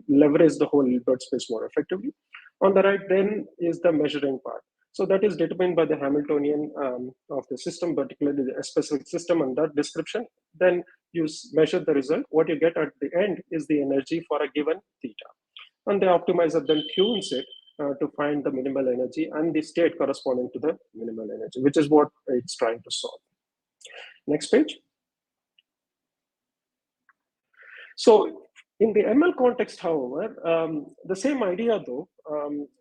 leverage the whole Hilbert space more effectively. On the right then is the measuring part. So that is determined by the Hamiltonian of the system, particularly a specific system and that description. Then you measure the result. What you get at the end is the energy for a given theta. And the optimizer then tunes it to find the minimal energy and the state corresponding to the minimal energy, which is what it's trying to solve. Next page. So in the ML context, however, the same idea though,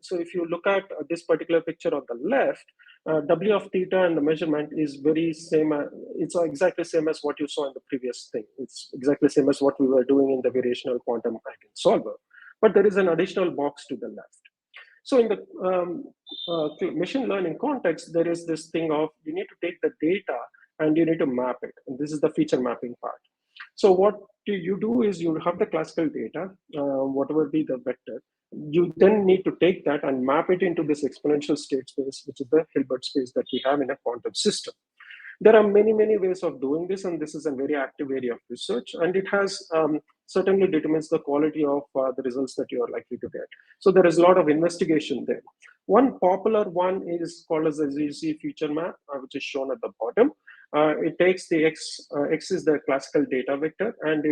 so if you look at this particular picture on the left, W of theta and the measurement is very same. It's exactly same as what you saw in the previous thing. It's exactly same as what we were doing in the variational quantum eigensolver. But there is an additional box to the left. So in the machine learning context, there is this thing of you need to take the data and you need to map it. And this is the feature mapping part. So what you do is you have the classical data, whatever be the vector. You then need to take that and map it into this exponential state space, which is the Hilbert space that we have in a quantum system. There are many, many ways of doing this, and this is a very active area of research, and it has certainly determines the quality of the results that you are likely to get. So there is a lot of investigation there. One popular one is called as the ZC feature map, which is shown at the bottom. It takes the x is the classical data vector, and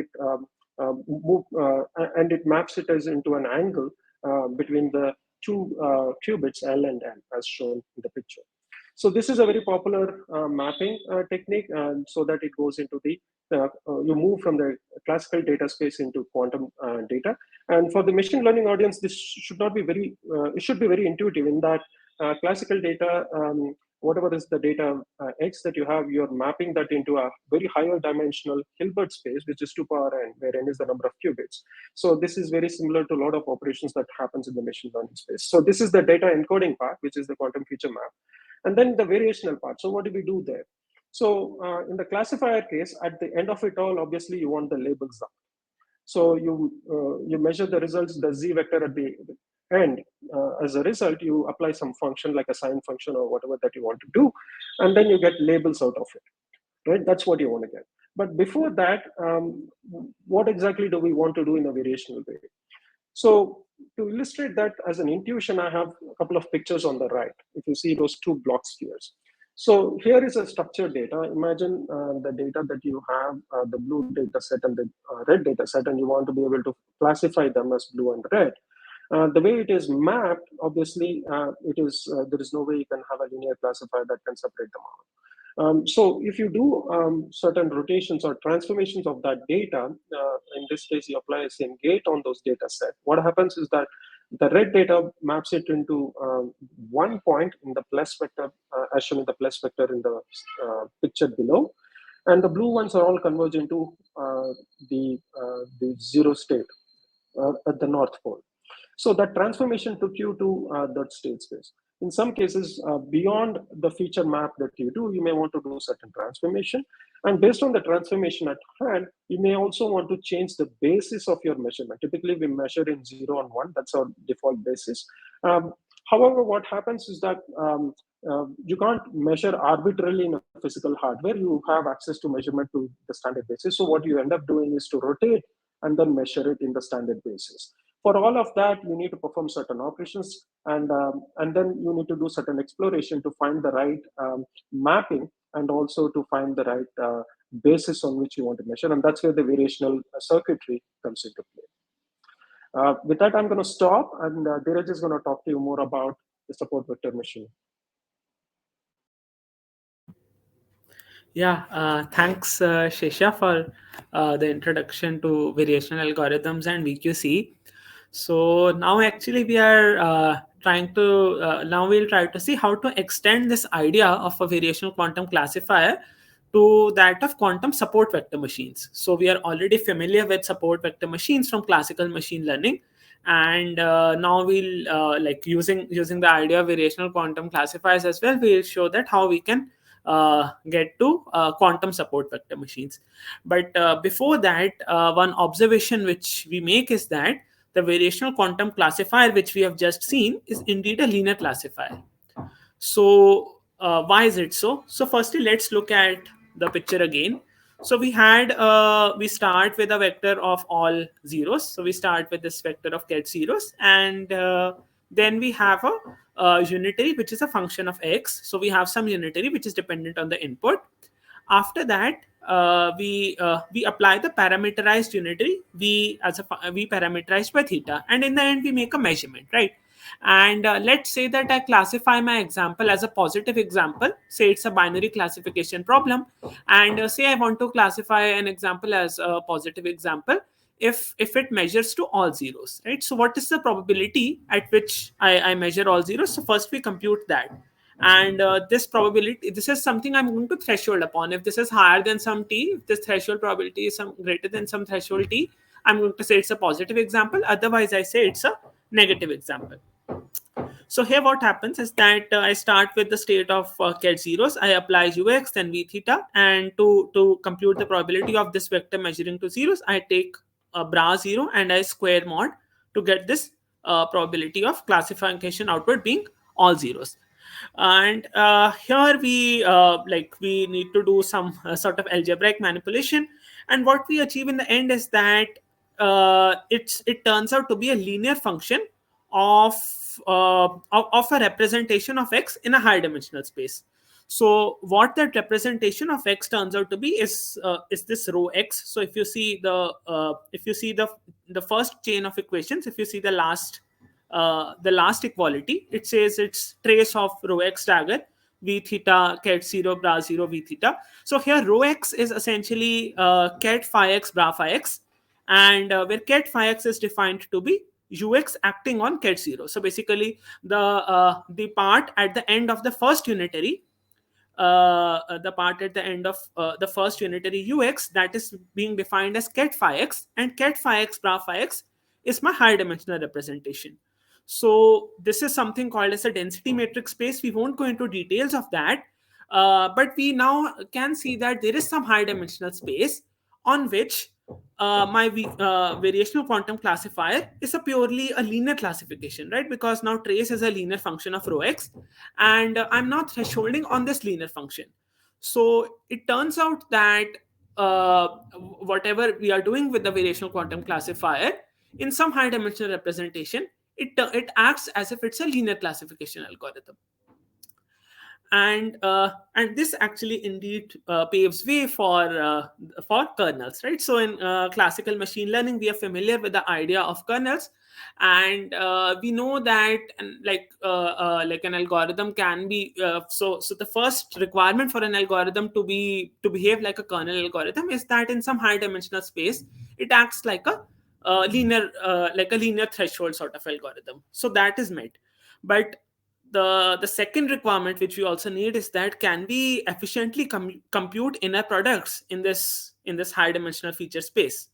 it maps it as into an angle between the two qubits L and N, as shown in the picture. So this is a very popular mapping technique, so that it goes into the, you move from the classical data space into quantum data. And for the machine learning audience, this should not be very, it should be very intuitive in that classical data, whatever is the data X that you have, you're mapping that into a very higher dimensional Hilbert space, which is 2 power n, where n is the number of qubits. So this is very similar to a lot of operations that happens in the machine learning space. So this is the data encoding part, which is the quantum feature map. And then the variational part. So what do we do there? So in the classifier case, at the end of it all, obviously you want the labels up. So you measure the results, the z vector at the end. As a result, you apply some function like a sine function or whatever that you want to do, and then you get labels out of it, right? That's what you want to get. But before that, what exactly do we want to do in a variational way? So to illustrate that as an intuition, I have a couple of pictures on the right. If you see those two block spheres. So here is a structured data. Imagine the data that you have, the blue data set and the red data set, and you want to be able to classify them as blue and red. The way it is mapped, obviously, there is no way you can have a linear classifier that can separate them out. So if you do certain rotations or transformations of that data, in this case, you apply a same gate on those data set. What happens is that the red data maps it into one point in the plus vector, as shown in the plus vector in the picture below. And the blue ones are all converged into the zero state at the North Pole. So that transformation took you to that state space. In some cases, beyond the feature map that you do, you may want to do certain transformation. And based on the transformation at hand, you may also want to change the basis of your measurement. Typically, we measure in 0 and 1. That's our default basis. However, what happens is that you can't measure arbitrarily in a physical hardware. You have access to measurement to the standard basis. So what you end up doing is to rotate and then measure it in the standard basis. For all of that, you need to perform certain operations, and then you need to do certain exploration to find the right mapping and also to find the right basis on which you want to measure. And that's where the variational circuitry comes into play. With that, I'm going to stop, and Dheeraj is going to talk to you more about the support vector machine. Yeah, thanks, Shesha, for the introduction to variational algorithms and VQC. So now actually we are now we'll try to see how to extend this idea of a variational quantum classifier to that of quantum support vector machines. So we are already familiar with support vector machines from classical machine learning, and now we'll like using the idea of variational quantum classifiers as well, we'll show that how we can get to quantum support vector machines. But before that, one observation which we make is that the variational quantum classifier which we have just seen is indeed a linear classifier. So why is it so? So firstly, let's look at the picture again. So we start with a vector of all zeros. So we start with this vector of ket zeros, and then we have a unitary which is a function of x. So we have some unitary which is dependent on the input. After that, we apply the parameterized unitary v parameterized by theta, and in the end we make a measurement, right? And let's say that I classify my example as a positive example. Say it's a binary classification problem, and say I want to classify an example as a positive example if it measures to all zeros, right? So what is the probability at which I measure all zeros? So first we compute that. And this probability, this is something I'm going to threshold upon. If this is higher than some t, if this threshold probability is some greater than some threshold t, I'm going to say it's a positive example. Otherwise, I say it's a negative example. So here what happens is that I start with the state of ket zeros. I apply ux, then v theta, and to compute the probability of this vector measuring to zeros, I take a bra 0 and I square mod to get this probability of classification output being all zeros. And here we need to do some sort of algebraic manipulation, and what we achieve in the end is that it turns out to be a linear function of a representation of x in a high dimensional space. So what that representation of x turns out to be is this rho x. So if you see the first chain of equations, if you see the last equality, it says it's trace of rho x dagger v theta ket 0 bra 0 v theta. So here rho x is essentially ket phi x bra phi x, and where ket phi x is defined to be ux acting on ket 0. So basically the part at the end of the first unitary, the part at the end of the first unitary ux, that is being defined as ket phi x, and ket phi x bra phi x is my high dimensional representation. So this is something called as a density matrix space. We won't go into details of that, But we now can see that there is some high dimensional space on which my variational quantum classifier is a purely a linear classification, right? Because now trace is a linear function of rho x, and I'm not thresholding on this linear function. So it turns out that whatever we are doing with the variational quantum classifier, in some high dimensional representation, it acts as if it's a linear classification algorithm. And this actually indeed paves way for kernels, right? So in classical machine learning, we are familiar with the idea of kernels, and we know that like an algorithm can be so the first requirement for an algorithm to behave like a kernel algorithm is that in some high dimensional space it acts like a linear threshold sort of algorithm. So that is met. But the second requirement which we also need is that can we efficiently compute inner products in this high dimensional feature space.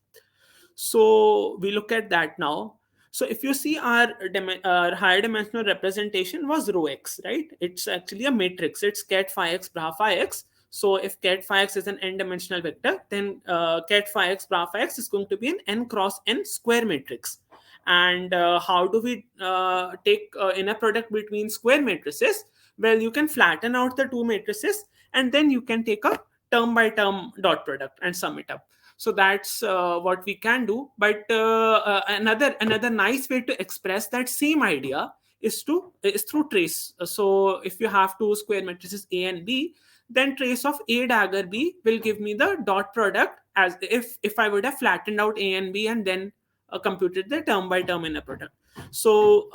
So we look at that now. So if you see our higher dimensional representation was rho x, right? It's actually a matrix. It's ket phi x bra phi x. So if ket phi x is an n dimensional vector, then ket phi x bra phi x is going to be an n cross n square matrix. And how do we take inner product between square matrices? Well, you can flatten out the two matrices, and then you can take a term by term dot product and sum it up. So that's what we can do. But another nice way to express that same idea is through trace. So if you have two square matrices A and B, then trace of A dagger B will give me the dot product as if I would have flattened out A and B and then computed the term by term inner product. So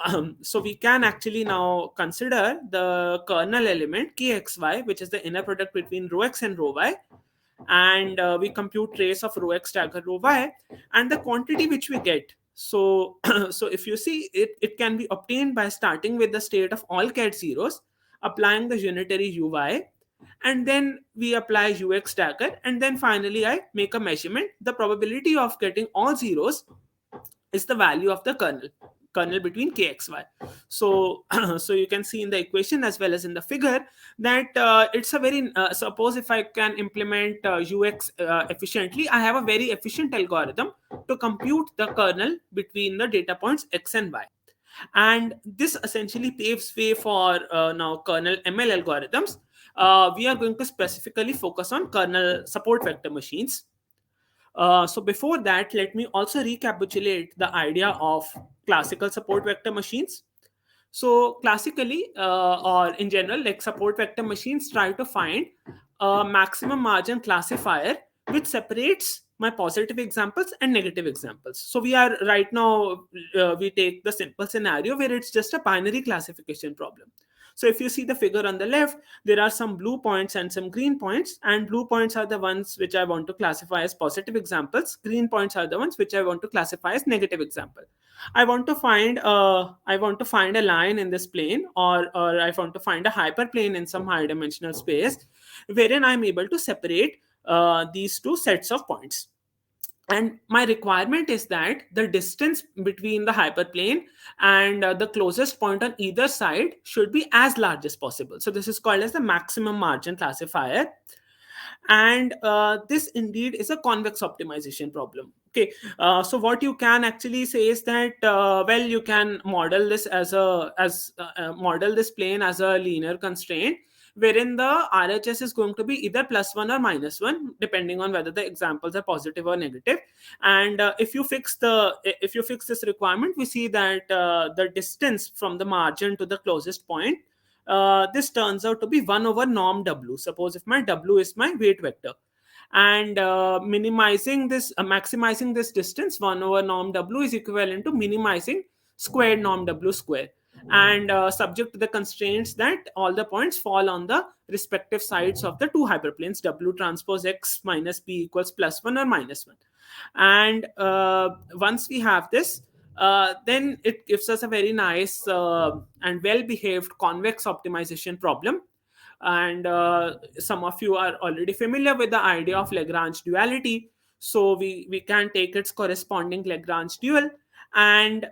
we can actually now consider the kernel element kxy, which is the inner product between rho x and rho y, and we compute trace of rho x dagger rho y and the quantity which we get. So so if you see it can be obtained by starting with the state of all ket zeros, applying the unitary uy, and then we apply ux dagger, and then finally I make a measurement. The probability of getting all zeros is the value of the kernel between kxy. So so you can see in the equation as well as in the figure that it's a very suppose if I can implement ux efficiently, I have a very efficient algorithm to compute the kernel between the data points x and y. And this essentially paves way for now kernel ml algorithms. We are going to specifically focus on kernel support vector machines. So before that, let me also recapitulate the idea of classical support vector machines. So classically, or in general, like support vector machines try to find a maximum margin classifier which separates my positive examples and negative examples. So we are right now, we take the simple scenario where it's just a binary classification problem. So if you see the figure on the left, there are some blue points and some green points, and blue points are the ones which I want to classify as positive examples. Green points are the ones which I want to classify as negative example. I want to find a line in this plane, or I want to find a hyperplane in some high dimensional space wherein I'm able to separate these two sets of points. And my requirement is that the distance between the hyperplane and the closest point on either side should be as large as possible. So this is called as the maximum margin classifier. And this indeed is a convex optimization problem. Okay, so what you can actually say is that well, you can model this model this plane as a linear constraint, wherein the RHS is going to be either +1 or -1, depending on whether the examples are positive or negative. And if you fix this requirement, we see that the distance from the margin to the closest point, this turns out to be 1 over norm w. Suppose if my w is my weight vector, and maximizing this distance 1 over norm w is equivalent to minimizing squared norm w square, and subject to the constraints that all the points fall on the respective sides of the two hyperplanes w transpose x minus b equals +1 or -1. And once we have this, then it gives us a very nice and well-behaved convex optimization problem. And some of you are already familiar with the idea of Lagrange duality. So we can take its corresponding Lagrange dual. And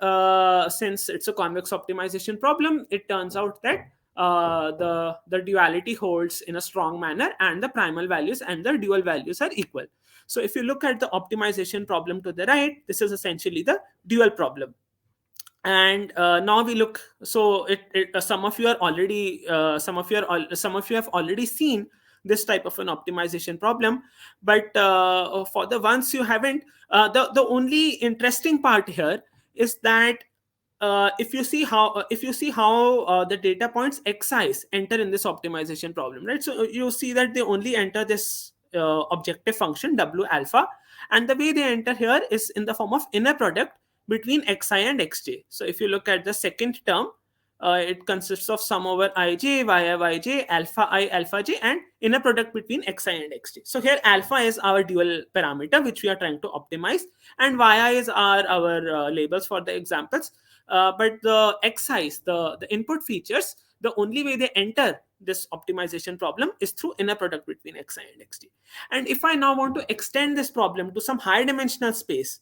since it's a convex optimization problem, it turns out that the duality holds in a strong manner and the primal values and the dual values are equal. So if you look at the optimization problem to the right, this is essentially the dual problem. And now we look, so some of you are already some of you have already seen this type of an optimization problem, but for the ones you haven't, the only interesting part here is that if you see how the data points xi's enter in this optimization problem, right? So you see that they only enter this objective function w alpha, and the way they enter here is in the form of inner product between xi and xj. So if you look at the second term, it consists of sum over ij, yi, yj, alpha I, alpha j, and inner product between xi and xj. So here alpha is our dual parameter which we are trying to optimize, and yi is our labels for the examples. But the xi's, the input features, the only way they enter this optimization problem is through inner product between xi and xj. And if I now want to extend this problem to some high dimensional space,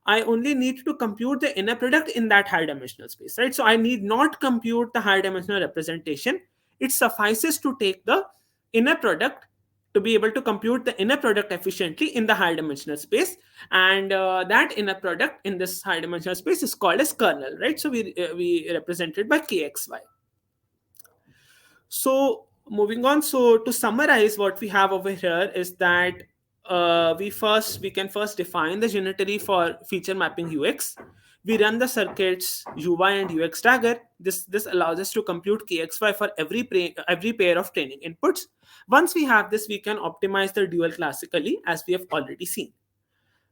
I only need to compute the inner product in that high dimensional space, right? So I need not compute the high dimensional representation. It suffices to take the inner product to be able to compute the inner product efficiently in the high dimensional space. And that inner product in this high dimensional space is called as kernel, right? So we represent it by kxy. So moving on, so to summarize, what we have over here is that we can first define the unitary for feature mapping ux. We run the circuits uy and ux dagger. This allows us to compute kxy for every pair of training inputs. Once we have this, we can optimize the dual classically, as we have already seen.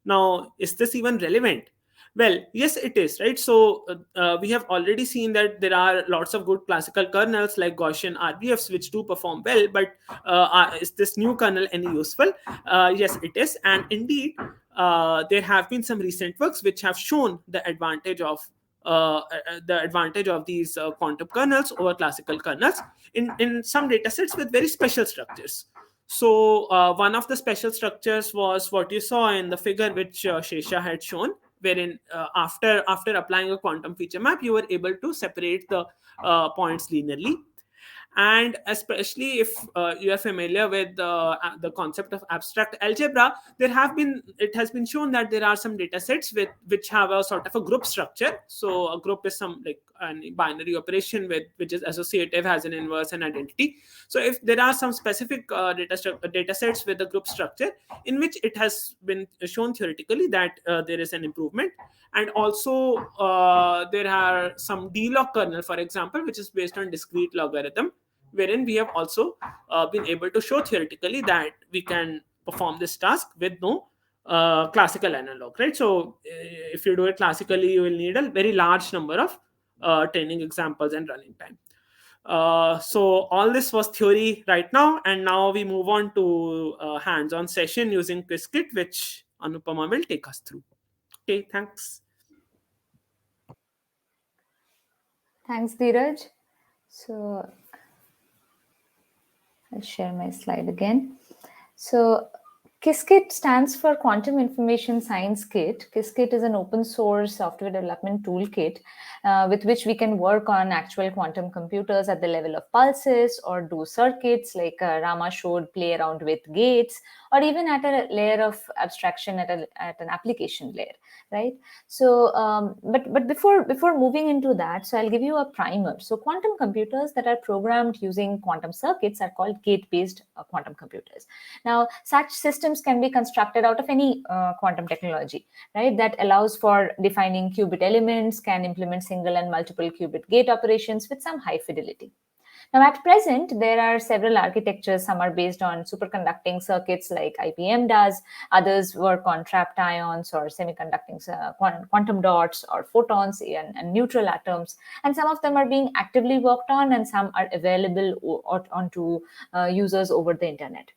Now, is this even relevant? Well, yes, it is, right? So we have already seen that there are lots of good classical kernels like Gaussian RBFs which do perform well, but is this new kernel any useful? Yes, it is. And indeed, there have been some recent works which have shown the advantage of these quantum kernels over classical kernels in some datasets with very special structures. So one of the special structures was what you saw in the figure which Shesha had shown, wherein after applying a quantum feature map, you were able to separate the points linearly. And especially if you are familiar with the concept of abstract algebra, it has been shown that there are some data sets which have a sort of a group structure. So a group is some like a binary operation which is associative, has an inverse and identity. So if there are some specific data sets with a group structure in which it has been shown theoretically that there is an improvement. And also there are some D-log kernel, for example, which is based on discrete logarithm, wherein we have also been able to show theoretically that we can perform this task with no classical analog, right? So if you do it classically, you will need a very large number of training examples and running time. So all this was theory right now, and now we move on to a hands-on session using Kisket, which Anupama will take us through. Okay, thanks. Thanks, Dheeraj. So I'll share my slide again. So Kisket stands for Quantum Information Science Kit. Kisket is an open source software development toolkit with which we can work on actual quantum computers at the level of pulses, or do circuits like Rama showed, play around with gates, or even at a layer of abstraction at an application layer, right? So, but before moving into that, so I'll give you a primer. So quantum computers that are programmed using quantum circuits are called gate-based quantum computers. Now, such systems can be constructed out of any quantum technology, right? That allows for defining qubit elements, can implement single and multiple qubit gate operations with some high fidelity. Now, at present, there are several architectures. Some are based on superconducting circuits like IBM does. Others work on trapped ions or semiconducting quantum dots or photons and neutral atoms. And some of them are being actively worked on, and some are available onto users over the internet.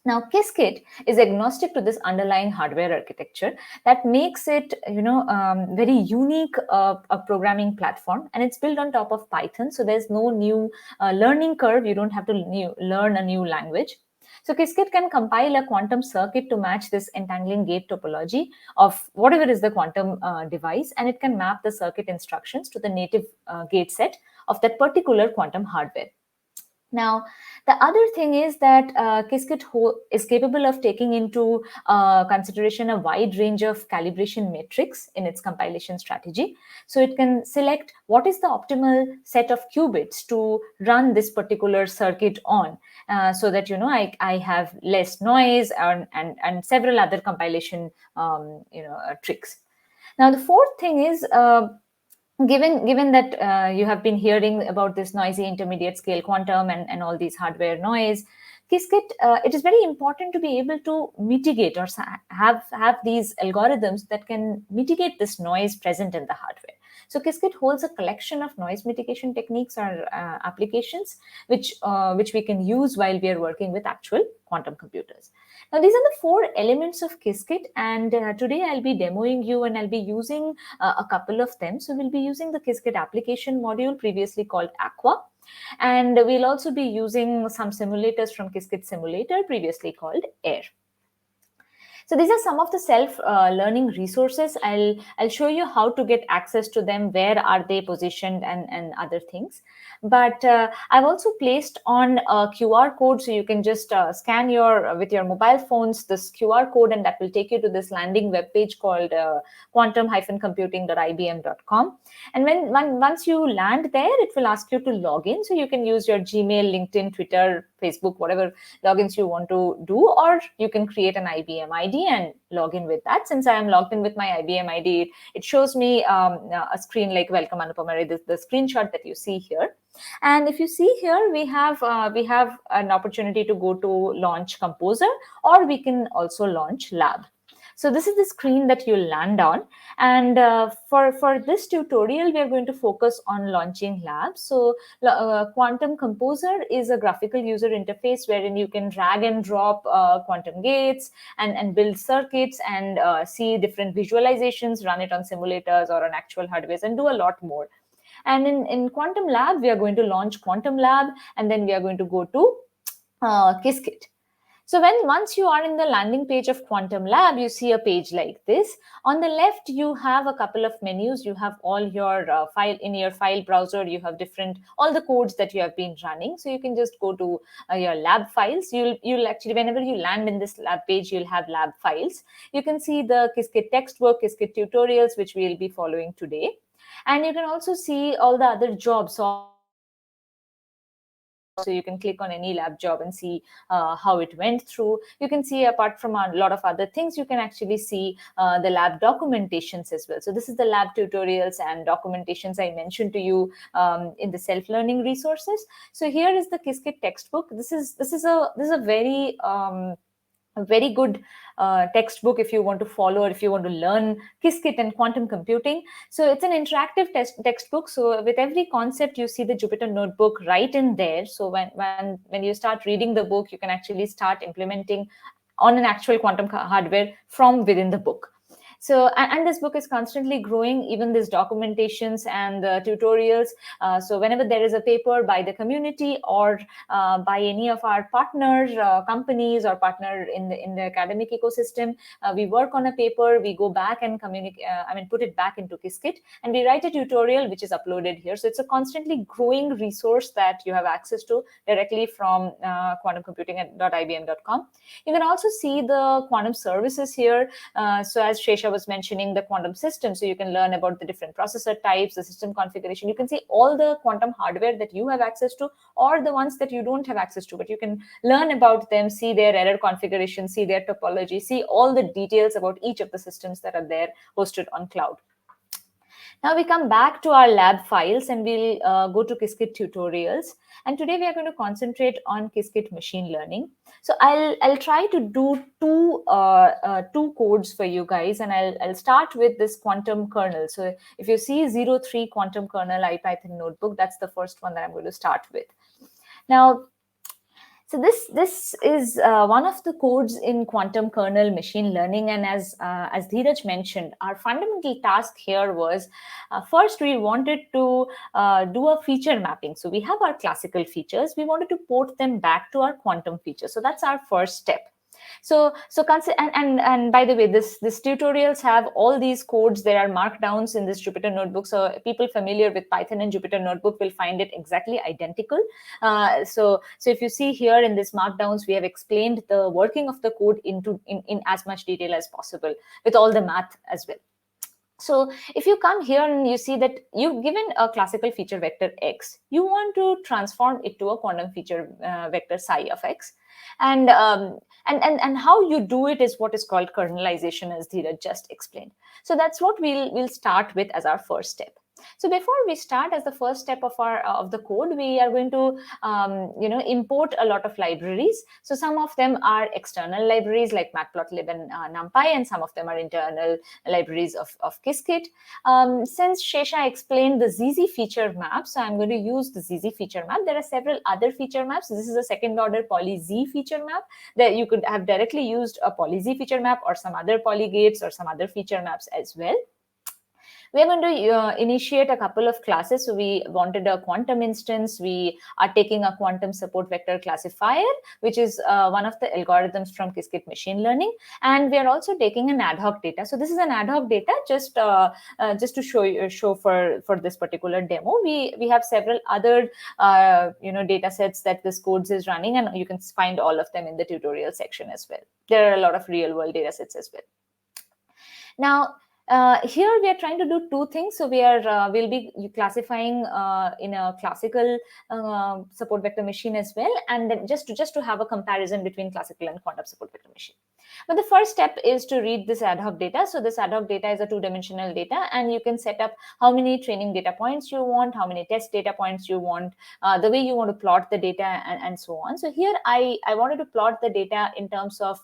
Now, Kisket is agnostic to this underlying hardware architecture that makes it, very unique a programming platform, and it's built on top of Python. So there's no new learning curve. You don't have to learn a new language. So Kisket can compile a quantum circuit to match this entangling gate topology of whatever is the quantum device, and it can map the circuit instructions to the native gate set of that particular quantum hardware. Now, the other thing is that Kisket is capable of taking into consideration a wide range of calibration metrics in its compilation strategy. So it can select what is the optimal set of qubits to run this particular circuit on, so that I have less noise and several other compilation tricks. Now, the fourth thing is, given that you have been hearing about this noisy intermediate scale quantum and all these hardware noise, Kisket, it is very important to be able to mitigate or have these algorithms that can mitigate this noise present in the hardware. So Kisket holds a collection of noise mitigation techniques or applications which we can use while we are working with actual quantum computers. Now, these are the four elements of Kisket, and today I'll be demoing you and I'll be using a couple of them. So we'll be using the Kisket application module, previously called Aqua, and we'll also be using some simulators from Kisket Simulator, previously called Air. So these are some of the self-learning resources. I'll show you how to get access to them, where are they positioned, and other things. But I've also placed on a QR code, so you can just scan with your mobile phones this QR code, and that will take you to this landing web page called quantum-computing.ibm.com. And once you land there, it will ask you to log in. So you can use your Gmail, LinkedIn, Twitter, Facebook, whatever logins you want to do, or you can create an IBM ID and log in with that. Since I am logged in with my IBM ID, it shows me a screen like "Welcome Anupama," the screenshot that you see here. And if you see here, we have an opportunity to go to launch Composer, or we can also launch Lab. So this is the screen that you'll land on. And for this tutorial, we are going to focus on launching Labs. So Quantum Composer is a graphical user interface wherein you can drag and drop quantum gates and build circuits and see different visualizations, run it on simulators or on actual hardware, and do a lot more. And in Quantum Lab, we are going to launch Quantum Lab, and then we are going to go to Kisket. So once you are in the landing page of Quantum Lab, you see a page like this. On the left, you have a couple of menus. You have all your file in your file browser. You have all the codes that you have been running. So you can just go to your lab files. You'll actually, whenever you land in this lab page, you'll have lab files. You can see the Kisket Textbook, Kisket tutorials, which we'll be following today. And you can also see all the other jobs. So you can click on any lab job and see how it went through. You can see, apart from a lot of other things, you can actually see the lab documentations as well. So this is the lab tutorials and documentations I mentioned to you in the self-learning resources. So here is the Kisket textbook. This is a very good textbook if you want to follow or if you want to learn Kisket and quantum computing. So it's an interactive textbook. So with every concept, you see the Jupyter notebook right in there. So when you start reading the book, you can actually start implementing on an actual quantum hardware from within the book. So, and this book is constantly growing, even these documentations and the tutorials. So whenever there is a paper by the community or by any of our partners, companies or partner in the academic ecosystem, we work on a paper, we go back and put it back into Kisket, and we write a tutorial which is uploaded here. So it's a constantly growing resource that you have access to directly from quantumcomputing.ibm.com. You can also see the quantum services here. So as Shesha was mentioning, the quantum system, so you can learn about the different processor types, the system configuration. You can see all the quantum hardware that you have access to or the ones that you don't have access to, but you can learn about them, see their error configuration, see their topology, see all the details about each of the systems that are there hosted on cloud. Now we come back to our lab files and we'll go to Kisket tutorials. And today we are going to concentrate on Kisket machine learning. So I'll try to do two codes for you guys, and I'll start with this quantum kernel. So if you see 03 quantum kernel IPython notebook, that's the first one that I'm going to start with. Now, so this is one of the codes in quantum kernel machine learning, and as Dheeraj mentioned, our fundamental task here was first we wanted to do a feature mapping. So we have our classical features, we wanted to port them back to our quantum features. So that's our first step. So and by the way, this tutorials have all these codes. There are markdowns in this Jupyter notebook. So people familiar with Python and Jupyter notebook will find it exactly identical. So if you see here in this markdowns, we have explained the working of the code in as much detail as possible with all the math as well. So if you come here and you see that you've given a classical feature vector x, you want to transform it to a quantum feature vector psi of x. And how you do it is what is called kernelization, as Dheeraj just explained. So that's what we'll start with as our first step. So before we start, as the first step of the code, we are going to import a lot of libraries. So some of them are external libraries like matplotlib and numpy, and some of them are internal libraries of Kisket. Since Shesha explained the ZZ feature map, so I'm going to use the ZZ feature map. There are several other feature maps. This is a second order poly Z feature map that you could have directly used a poly Z feature map or some other poly gates or some other feature maps as well. We are going to initiate a couple of classes. So we wanted a quantum instance. We are taking a quantum support vector classifier, which is one of the algorithms from Kisket machine learning. And we are also taking an ad hoc data. So this is an ad hoc data just to show for this particular demo. We have several other data sets that this codes is running, and you can find all of them in the tutorial section as well. There are a lot of real world data sets as well. Now, here we are trying to do two things. So we'll be classifying in a classical support vector machine as well, and then just to have a comparison between classical and quantum support vector machine. But the first step is to read this ad hoc data. So this ad hoc data is a two-dimensional data, and you can set up how many training data points you want, how many test data points you want, the way you want to plot the data, and so on. So here I wanted to plot the data in terms of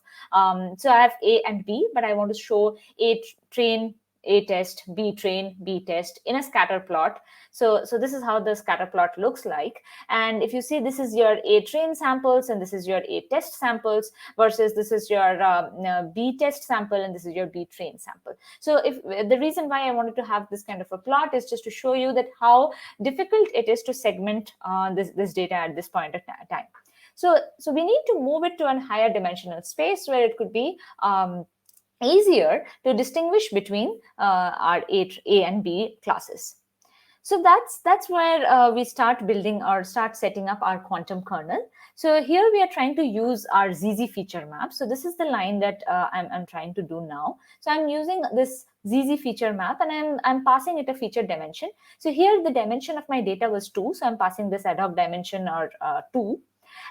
so I have A and B, but I want to show A train, A test, B train, B test in a scatter plot. So this is how the scatter plot looks like. And if you see, this is your A train samples and this is your A test samples, versus this is your B test sample and this is your B train sample. So if the reason why I wanted to have this kind of a plot is just to show you that how difficult it is to segment this data at this point of time. So we need to move it to a higher dimensional space where it could be easier to distinguish between our A and B classes. So that's where we start building or start setting up our quantum kernel. So here we are trying to use our ZZ feature map. So this is the line that I'm trying to do now. So I'm using this ZZ feature map, and I'm passing it a feature dimension. So here the dimension of my data was 2. So I'm passing this ad hoc dimension or 2.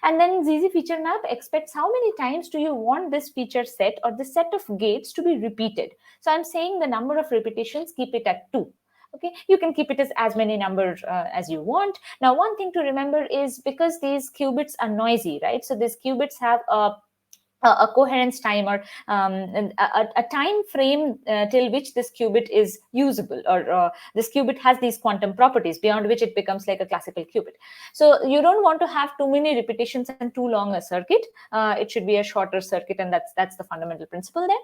And then ZZ feature map expects how many times do you want this feature set or the set of gates to be repeated. So I'm saying the number of repetitions, keep it at 2. Okay, you can keep it as many numbers as you want. Now, one thing to remember is because these qubits are noisy, right? So these qubits have a coherence time or a time frame till which this qubit is usable, or this qubit has these quantum properties beyond which it becomes like a classical qubit. So you don't want to have too many repetitions and too long a circuit. It should be a shorter circuit, and that's the fundamental principle there.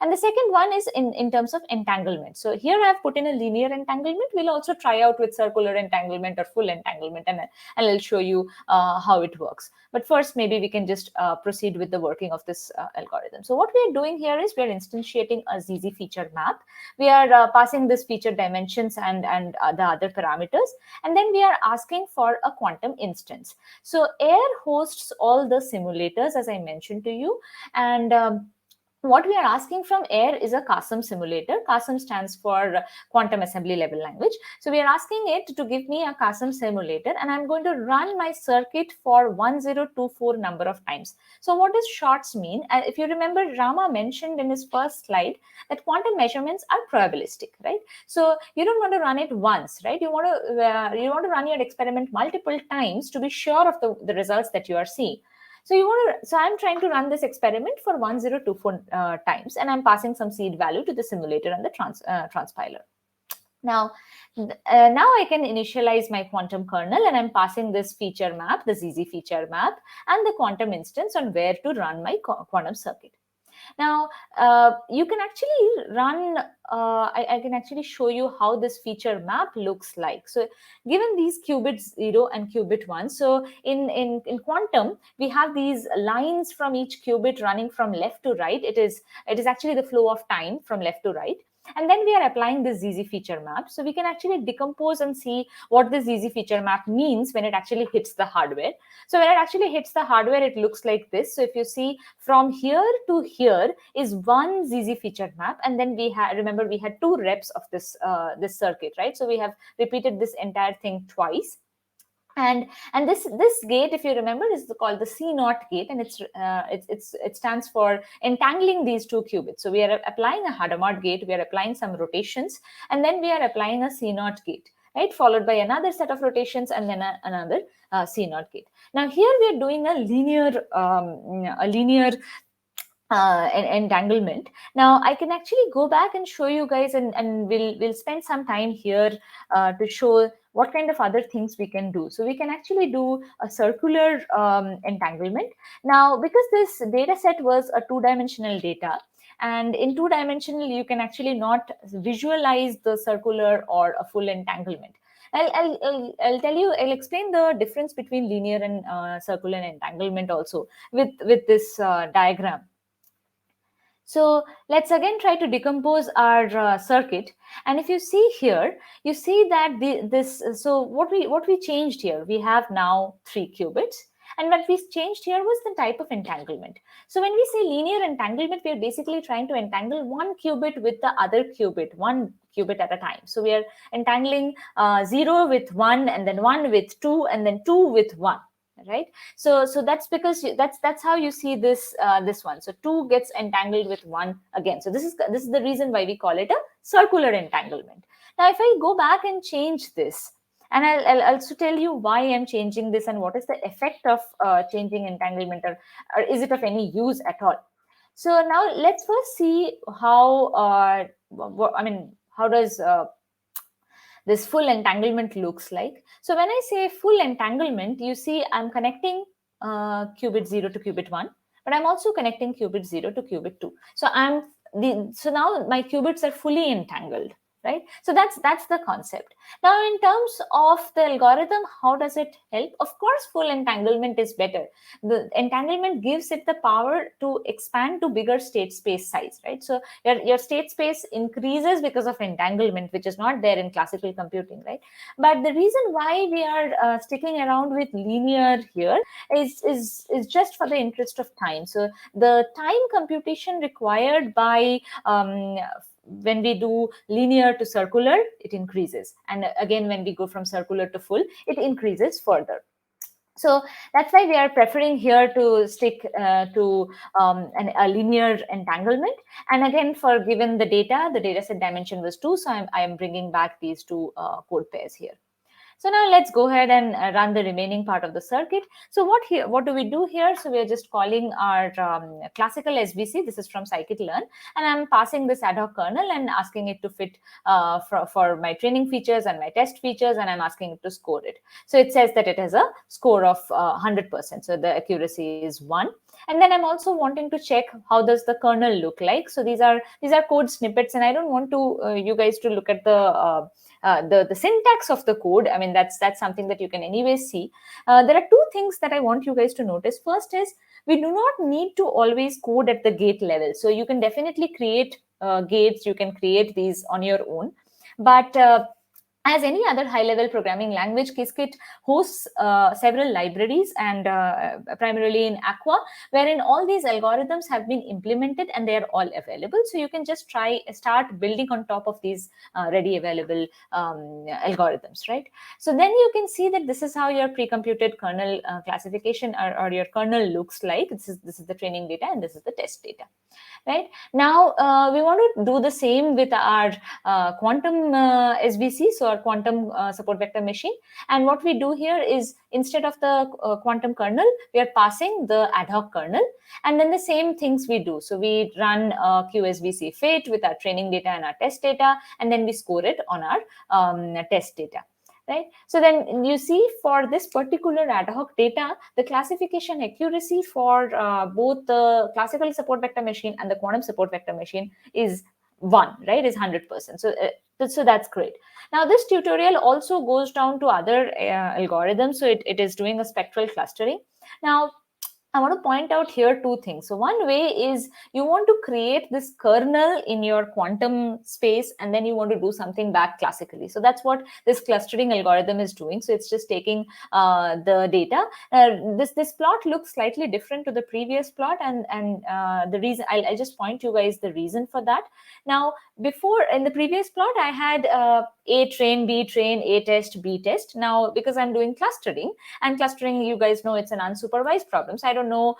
And the second one is in terms of entanglement. So here I have put in a linear entanglement. We'll also try out with circular entanglement or full entanglement, and I'll show you how it works. But first, maybe we can just proceed with the working of this algorithm. So what we are doing here is we are instantiating a ZZ feature map. We are passing this feature dimensions and the other parameters, and then we are asking for a quantum instance. So AIR hosts all the simulators, as I mentioned to you, and what we are asking from AIR is a QASM simulator. QASM stands for Quantum Assembly Level Language. So we are asking it to give me a QASM simulator, and I'm going to run my circuit for 1024 number of times. So what does shorts mean? If you remember, Rama mentioned in his first slide that quantum measurements are probabilistic, right? So you don't want to run it once, right? You want to run your experiment multiple times to be sure of the results that you are seeing. So I'm trying to run this experiment for 1024 times, and I'm passing some seed value to the simulator and the transpiler. Now I can initialize my quantum kernel, and I'm passing this feature map, the ZZ feature map, and the quantum instance on where to run my quantum circuit. Now, you can actually run, I can actually show you how this feature map looks like. So given these qubit 0 and qubit 1, so in quantum, we have these lines from each qubit running from left to right. It is actually the flow of time from left to right. And then we are applying this ZZ feature map. So we can actually decompose and see what this ZZ feature map means when it actually hits the hardware. So when it actually hits the hardware, it looks like this. So if you see from here to here is one ZZ feature map. And then we had, remember, we had 2 reps of this, this circuit, right? So we have repeated this entire thing twice. And this gate, if you remember, is called the C0 gate, and it stands for entangling these 2 qubits. So we are applying a Hadamard gate, we are applying some rotations, and then we are applying a C0 gate, right, followed by another set of rotations, and then another C0 gate. Now here we are doing a linear entanglement. Now I can actually go back and show you guys, and we'll spend some time here to show what kind of other things we can do. So we can actually do a circular entanglement. Now, because this data set was a 2-dimensional data, and in 2-dimensional, you can actually not visualize the circular or a full entanglement. I'll tell you, I'll explain the difference between linear and circular entanglement also with this diagram. So let's again try to decompose our circuit. And if you see here, you see that so what we changed here, we have now 3 qubits. And what we changed here was the type of entanglement. So when we say linear entanglement, we are basically trying to entangle one qubit with the other qubit, one qubit at a time. So we are entangling 0 with 1, and then 1 with 2, and then 2 with 1. Right, so that's because that's how you see this this one. So 2 gets entangled with 1 again. So this is the reason why we call it a circular entanglement. Now, if I go back and change this, and I'll also tell you why I'm changing this and what is the effect of changing entanglement, or is it of any use at all. So now let's first see how how does this full entanglement looks like. So when I say full entanglement, you see I'm connecting qubit 0 to qubit 1, but I'm also connecting qubit 0 to qubit 2. So so now my qubits are fully entangled, right? So that's the concept. Now, in terms of the algorithm, how does it help? Of course, full entanglement is better. The entanglement gives it the power to expand to bigger state space size, right? So your state space increases because of entanglement, which is not there in classical computing, right? But the reason why we are sticking around with linear here is just for the interest of time. So the time computation required by when we do linear to circular, it increases. And again, when we go from circular to full, it increases further. So that's why we are preferring here to stick to a linear entanglement. And again, for given the data set dimension was 2, so I am bringing back these 2 code pairs here. So now let's go ahead and run the remaining part of the circuit. So what do we do here? So we are just calling our classical SBC. This is from scikit-learn, and I'm passing this ad hoc kernel and asking it to fit for my training features and my test features, and I'm asking it to score it. So it says that it has a score of 100%. So the accuracy is 1. And then I'm also wanting to check how does the kernel look like. So these are code snippets, and I don't want to you guys to look at the syntax of the code. I mean, that's something that you can anyways see. There are 2 things that I want you guys to notice. First is we do not need to always code at the gate level. So you can definitely create gates. You can create these on your own. But as any other high-level programming language, Kisket hosts several libraries, and primarily in Aqua, wherein all these algorithms have been implemented and they are all available. So you can just start building on top of these ready available algorithms, right? So then you can see that this is how your pre-computed kernel classification or your kernel looks like. This is the training data, and this is the test data. Right now, we want to do the same with our quantum SBC, so our quantum support vector machine. And what we do here is, instead of the quantum kernel, we are passing the ad hoc kernel, and then the same things we do. So we run QSBC fit with our training data and our test data, and then we score it on our test data. right? So then you see for this particular ad hoc data, the classification accuracy for both the classical support vector machine and the quantum support vector machine is 1, right, is 100%. So that's great. Now this tutorial also goes down to other algorithms. So it is doing a spectral clustering. Now I want to point out here two things. So one way is you want to create this kernel in your quantum space, and then you want to do something back classically. So that's what this clustering algorithm is doing. So it's just taking the data. This plot looks slightly different to the previous plot, and the reason I'll just point you guys the reason for that. Now, before in the previous plot, I had A train, B train, A test, B test. Now, because I'm doing clustering, and clustering, you guys know it's an unsupervised problem. So I don't know.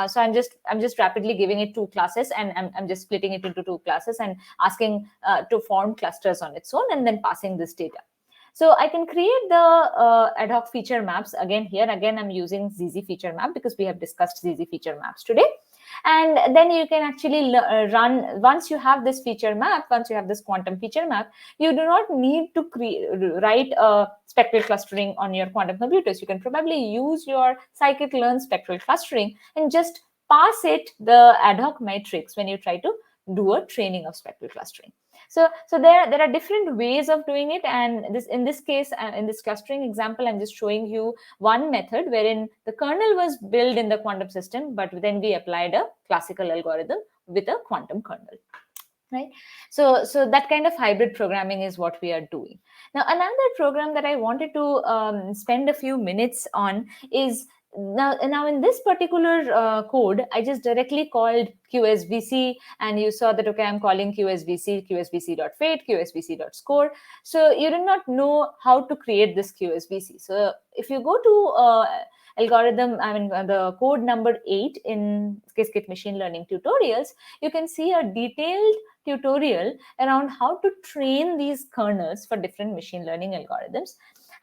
So I'm just rapidly giving it 2 classes, and I'm just splitting it into 2 classes and asking to form clusters on its own, and then passing this data. So I can create the ad hoc feature maps again here. Again, I'm using ZZ feature map because we have discussed ZZ feature maps today. And then you can actually run, once you have this feature map, once you have this quantum feature map, you do not need to write a spectral clustering on your quantum computers. You can probably use your scikit-learn spectral clustering and just pass it the ad hoc matrix when you try to do a training of spectral clustering. So there are different ways of doing it, and in this case, in this clustering example, I'm just showing you one method wherein the kernel was built in the quantum system, but then we applied a classical algorithm with a quantum kernel. Right. So that kind of hybrid programming is what we are doing. Now, another program that I wanted to spend a few minutes on is now in this particular code, I just directly called QSVC, and you saw that, okay, I'm calling QSVC, QSVC.fate, QSVC.score. So you do not know how to create this QSVC. So if you go to algorithm, the code number 8 in Kisket machine learning tutorials, you can see a detailed tutorial around how to train these kernels for different machine learning algorithms.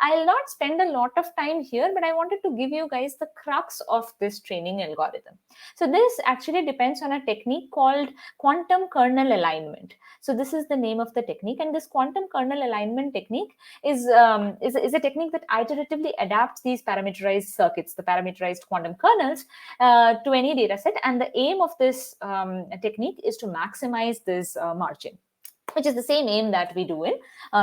I'll not spend a lot of time here, but I wanted to give you guys the crux of this training algorithm. So this actually depends on a technique called quantum kernel alignment. So this is the name of the technique, and this quantum kernel alignment technique is a technique that iteratively adapts these parameterized circuits, the parameterized quantum kernels, to any data set. And the aim of this technique is to maximize this margin, which is the same aim that we do in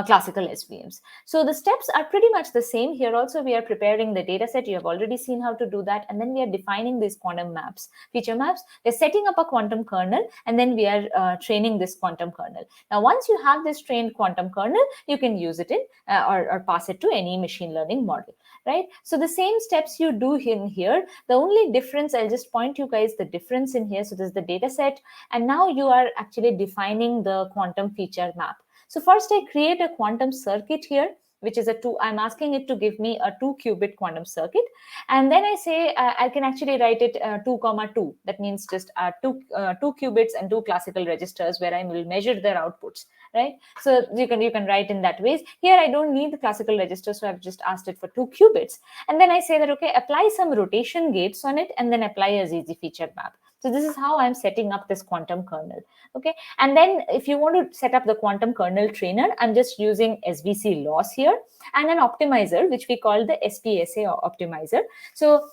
classical SVMs. So the steps are pretty much the same. Here also we are preparing the data set. You have already seen how to do that. And then we are defining these quantum maps, feature maps. We're setting up a quantum kernel, and then we are training this quantum kernel. Now, once you have this trained quantum kernel, you can use it in or pass it to any machine learning model, right? So the same steps you do in here. The only difference, I'll just point you guys the difference in here. So this is the data set, and now you are actually defining the quantum feature map. So first I create a quantum circuit here, which is I'm asking it to give me a 2-qubit quantum circuit. And then I say, I can actually write it 2, 2. That means just 2 qubits and 2 classical registers where I will measure their outputs, right? So you can write in that ways. Here I don't need the classical register, so I've just asked it for 2 qubits. And then I say that, okay, apply some rotation gates on it, and then apply a ZZ feature map. So this is how I'm setting up this quantum kernel. Okay. And then if you want to set up the quantum kernel trainer, I'm just using SVC loss here and an optimizer, which we call the SPSA optimizer. So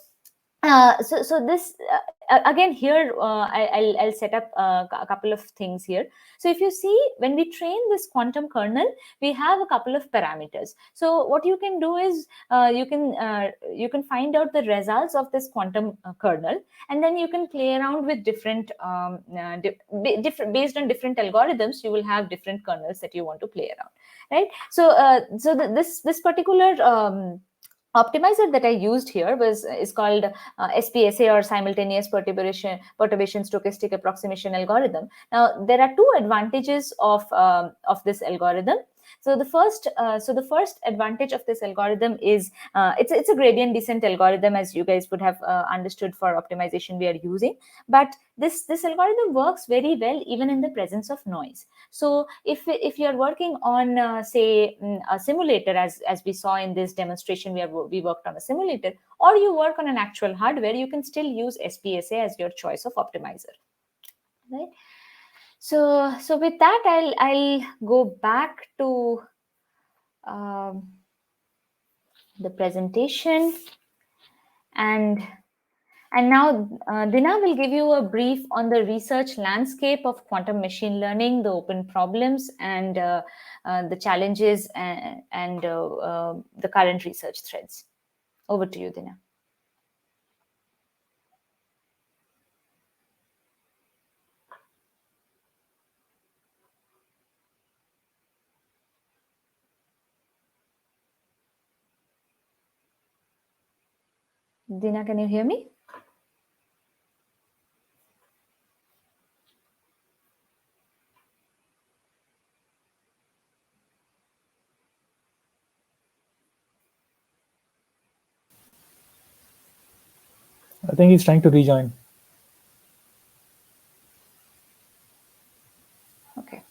this again here I'll set up a couple of things here. So if you see, when we train this quantum kernel, we have a couple of parameters. So what you can do is you can find out the results of this quantum kernel, and then you can play around with different based on different algorithms. You will have different kernels that you want to play around, right? So this particular optimizer that I used here is called SPSA, or simultaneous perturbation stochastic approximation algorithm. Now there are 2 advantages of this algorithm. So the first advantage of this algorithm is it's a gradient descent algorithm, as you guys would have understood for optimization we are using. But this algorithm works very well even in the presence of noise. So if you are working on say a simulator, as we saw in this demonstration, we worked on a simulator, or you work on an actual hardware, you can still use SPSA as your choice of optimizer, right? So with that, I'll go back to the presentation. And now Dina will give you a brief on the research landscape of quantum machine learning, the open problems, and the challenges and the current research threads. Over to you, Dina. Dina, can you hear me? I think he's trying to rejoin. Okay.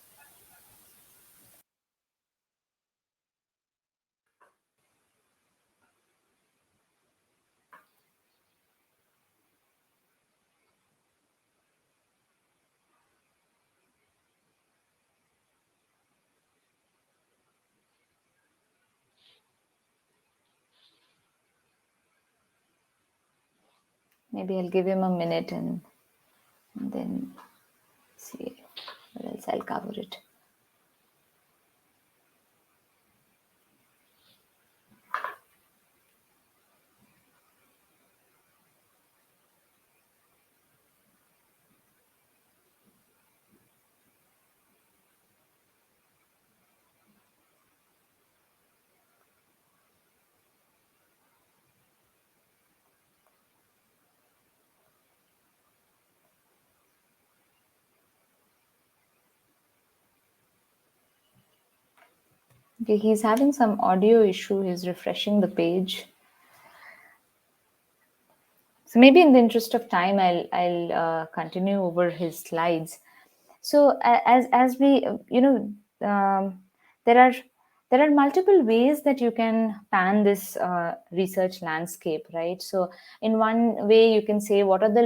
Maybe I'll give him a minute and then see what else I'll cover it. Okay, he's having some audio issue. He's refreshing the page. So maybe in the interest of time, I'll continue over his slides. So as we, there are multiple ways that you can pan this research landscape, right? So in one way, you can say what are the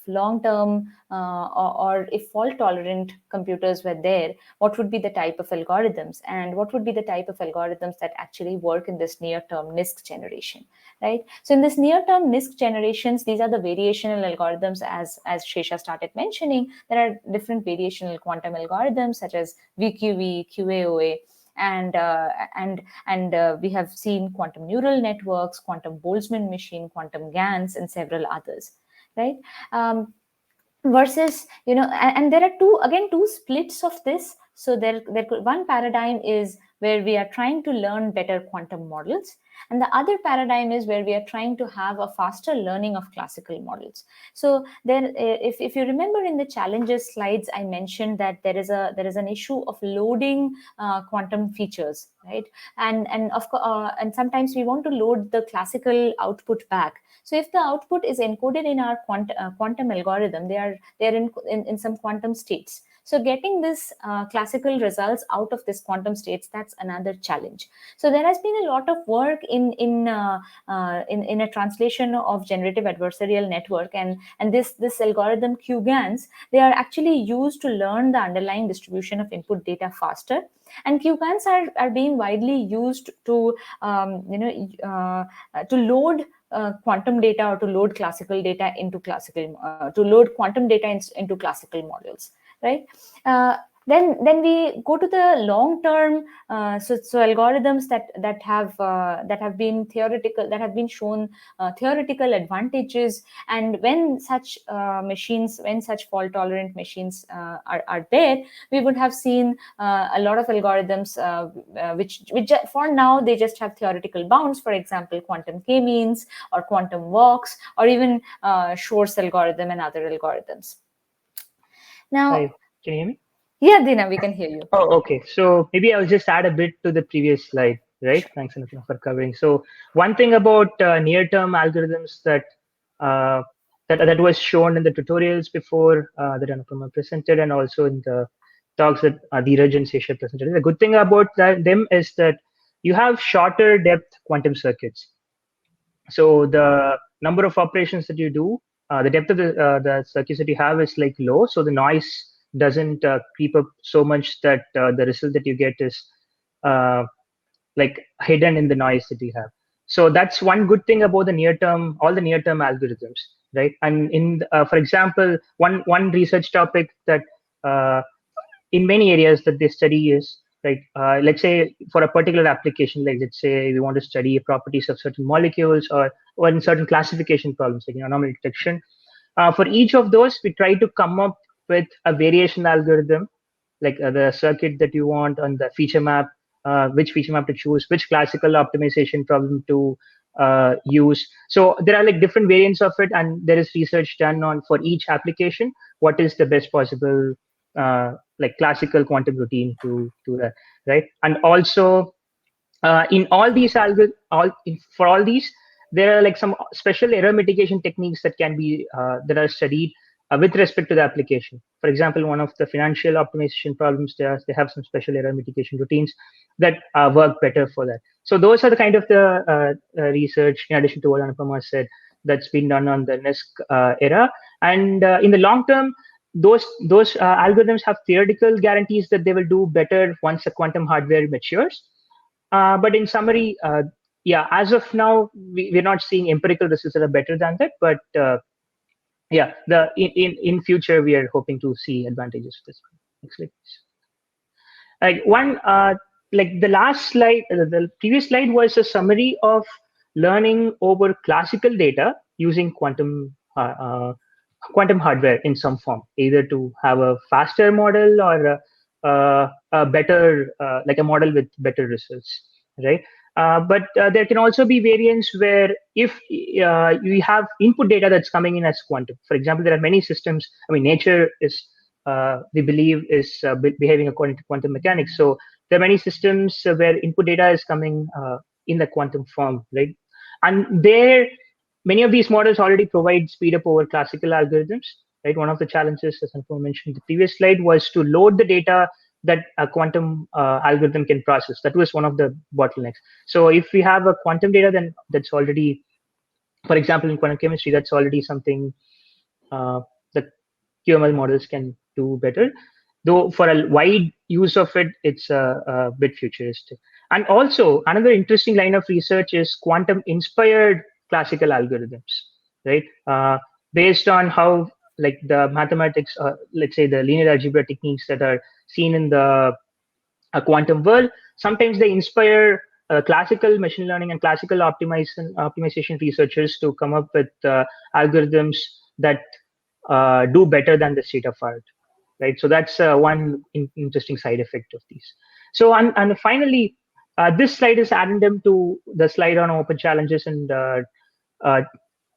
long-term or if fault-tolerant computers were there, what would be the type of algorithms, and what would be the type of algorithms that actually work in this near-term NISQ generation, right? So in this near-term NISQ generations, these are the variational algorithms, as Shesha started mentioning. There are different variational quantum algorithms such as VQV, QAOA, and we have seen quantum neural networks, quantum Boltzmann machine, quantum GANs, and several others, right? Versus, and there are two splits of this. So one paradigm is where we are trying to learn better quantum models, and the other paradigm is where we are trying to have a faster learning of classical models. So then, if you remember in the challenges slides, I mentioned that there is an issue of loading quantum features, right? And of course, and sometimes we want to load the classical output back. So if the output is encoded in our quantum algorithm, they are in some quantum states. So getting this classical results out of this quantum states, that's another challenge. So there has been a lot of work in a translation of generative adversarial network, and this algorithm QGANs, they are actually used to learn the underlying distribution of input data faster. And QGANs are being widely used to to load quantum data, or to load classical data into to load quantum data into classical models, right? Then we go to the long term. So algorithms that have been theoretical, that have been shown theoretical advantages, and when such fault tolerant machines are there, we would have seen a lot of algorithms which for now they just have theoretical bounds. For example, quantum k-means or quantum walks, or even Shor's algorithm and other algorithms. Now, hi, can you hear me? Yeah, Dina, we can hear you. Oh, okay. So maybe I'll just add a bit to the previous slide, right? Thanks, Anupama, for covering. So one thing about near-term algorithms that was shown in the tutorials before that Anupama presented, and also in the talks that Dheeraj and Sesha presented. The good thing about them is that you have shorter depth quantum circuits. So the number of operations that you do, the depth of the circuits that you have is like low, so the noise doesn't creep up so much that the result that you get is like hidden in the noise that we have. So that's one good thing about the near-term, all the near-term algorithms, right? And in, for example, one research topic that in many areas that they study is, like, let's say for a particular application, like let's say we want to study properties of certain molecules, or in certain classification problems, like anomaly detection. For each of those, we try to come up with a variation algorithm, like the circuit that you want on the feature map, which feature map to choose, which classical optimization problem to use. So there are like different variants of it, and there is research done on for each application what is the best possible like classical quantum routine to that, right? And also in all these for all these, there are like some special error mitigation techniques that can be that are studied with respect to the application. For example, one of the financial optimization problems, they have some special error mitigation routines that work better for that. So those are the kind of the research, in addition to what Anupama said, that's been done on the NISQ era. And in the long term, those algorithms have theoretical guarantees that they will do better once the quantum hardware matures. But in summary, yeah, as of now, we're not seeing empirical results that are better than that. But yeah, in future, we are hoping to see advantages of this. Next slide, please. Like one, like the last slide, the previous slide was a summary of learning over classical data using quantum hardware in some form, either to have a faster model or a better, like a model with better results, right? But there can also be variants where if you have input data that's coming in as quantum. For example, there are many systems. I mean, nature is, we believe, is behaving according to quantum mechanics. So there are many systems where input data is coming in the quantum form, right? And there, many of these models already provide speed up over classical algorithms, right? One of the challenges, as I mentioned in the previous slide, was to load the data that a quantum algorithm can process. That was one of the bottlenecks. So if we have a quantum data, then that's already, for example, in quantum chemistry, that's already something that QML models can do better. Though for a wide use of it, it's a bit futuristic. And also, another interesting line of research is quantum-inspired classical algorithms, right? Based on how, like, the mathematics, let's say the linear algebra techniques that are seen in the quantum world, sometimes they inspire classical machine learning and classical optimization researchers to come up with algorithms that do better than the state of art, right? So that's one interesting side effect of these. So and finally, this slide is addendum to the slide on open challenges and the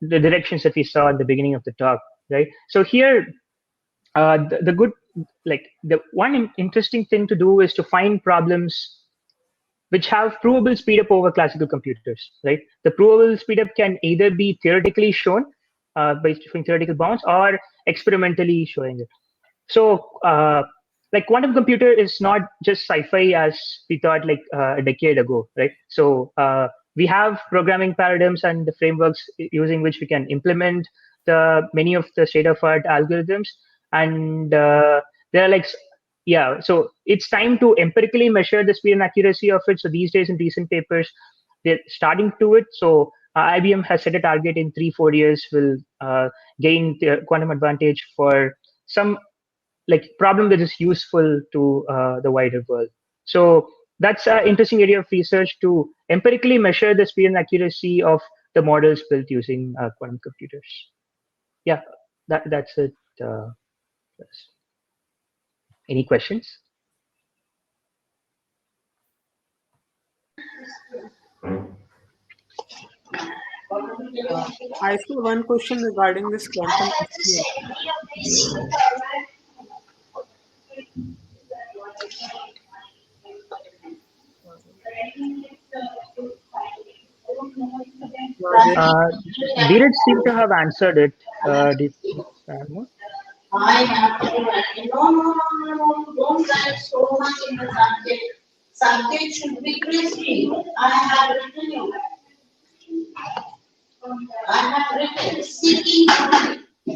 directions that we saw at the beginning of the talk, right? So here, the good, like the one interesting thing to do is to find problems which have provable speed up over classical computers, right? The provable speed up can either be theoretically shown by theoretical bounds or experimentally showing it. So like quantum computer is not just sci-fi as we thought like a decade ago, right? So we have programming paradigms and the frameworks using which we can implement many of the state-of-art algorithms. And they're like, yeah, so it's time to empirically measure the speed and accuracy of it. So these days in recent papers, they're starting to it. So IBM has set a target in 3-4 years will gain the quantum advantage for some like problem that is useful to the wider world. So that's an interesting area of research to empirically measure the speed and accuracy of the models built using quantum computers. Yeah, that's it. Any questions? I see one question regarding this quantum SPL. Dirac seem to have answered it. I have to write. No, don't write so much in the subject. Subject should be crispy. I have written you. I have written seeking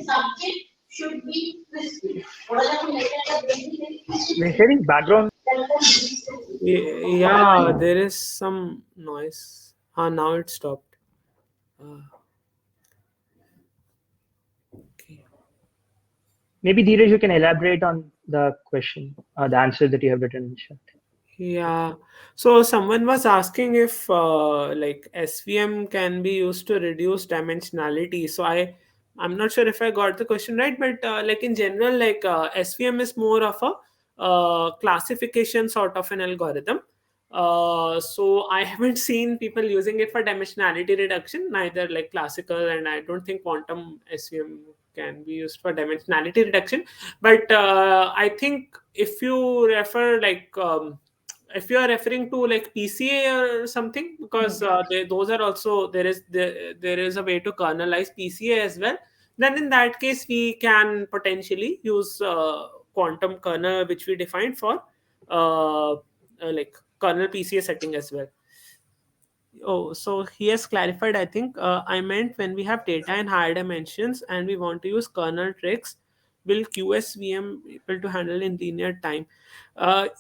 subject should be crispy. We're hearing background. Yeah, there is some noise. Now it stopped. Okay. Maybe Dheeraj, you can elaborate on the question, the answer that you have written in chat. Yeah. So someone was asking if like SVM can be used to reduce dimensionality. So I'm not sure if I got the question right, but like in general, like SVM is more of a classification sort of an algorithm. So I haven't seen people using it for dimensionality reduction, neither like classical, and I don't think quantum SVM can be used for dimensionality reduction. But I think if you refer like if you are referring to like PCA or something, because those are also there is a way to kernelize PCA as well. Then in that case, we can potentially use quantum kernel, which we defined for like kernel PCA setting as well. Oh, so he has clarified. I think I meant when we have data in higher dimensions and we want to use kernel tricks, will QSVM be able to handle in linear time?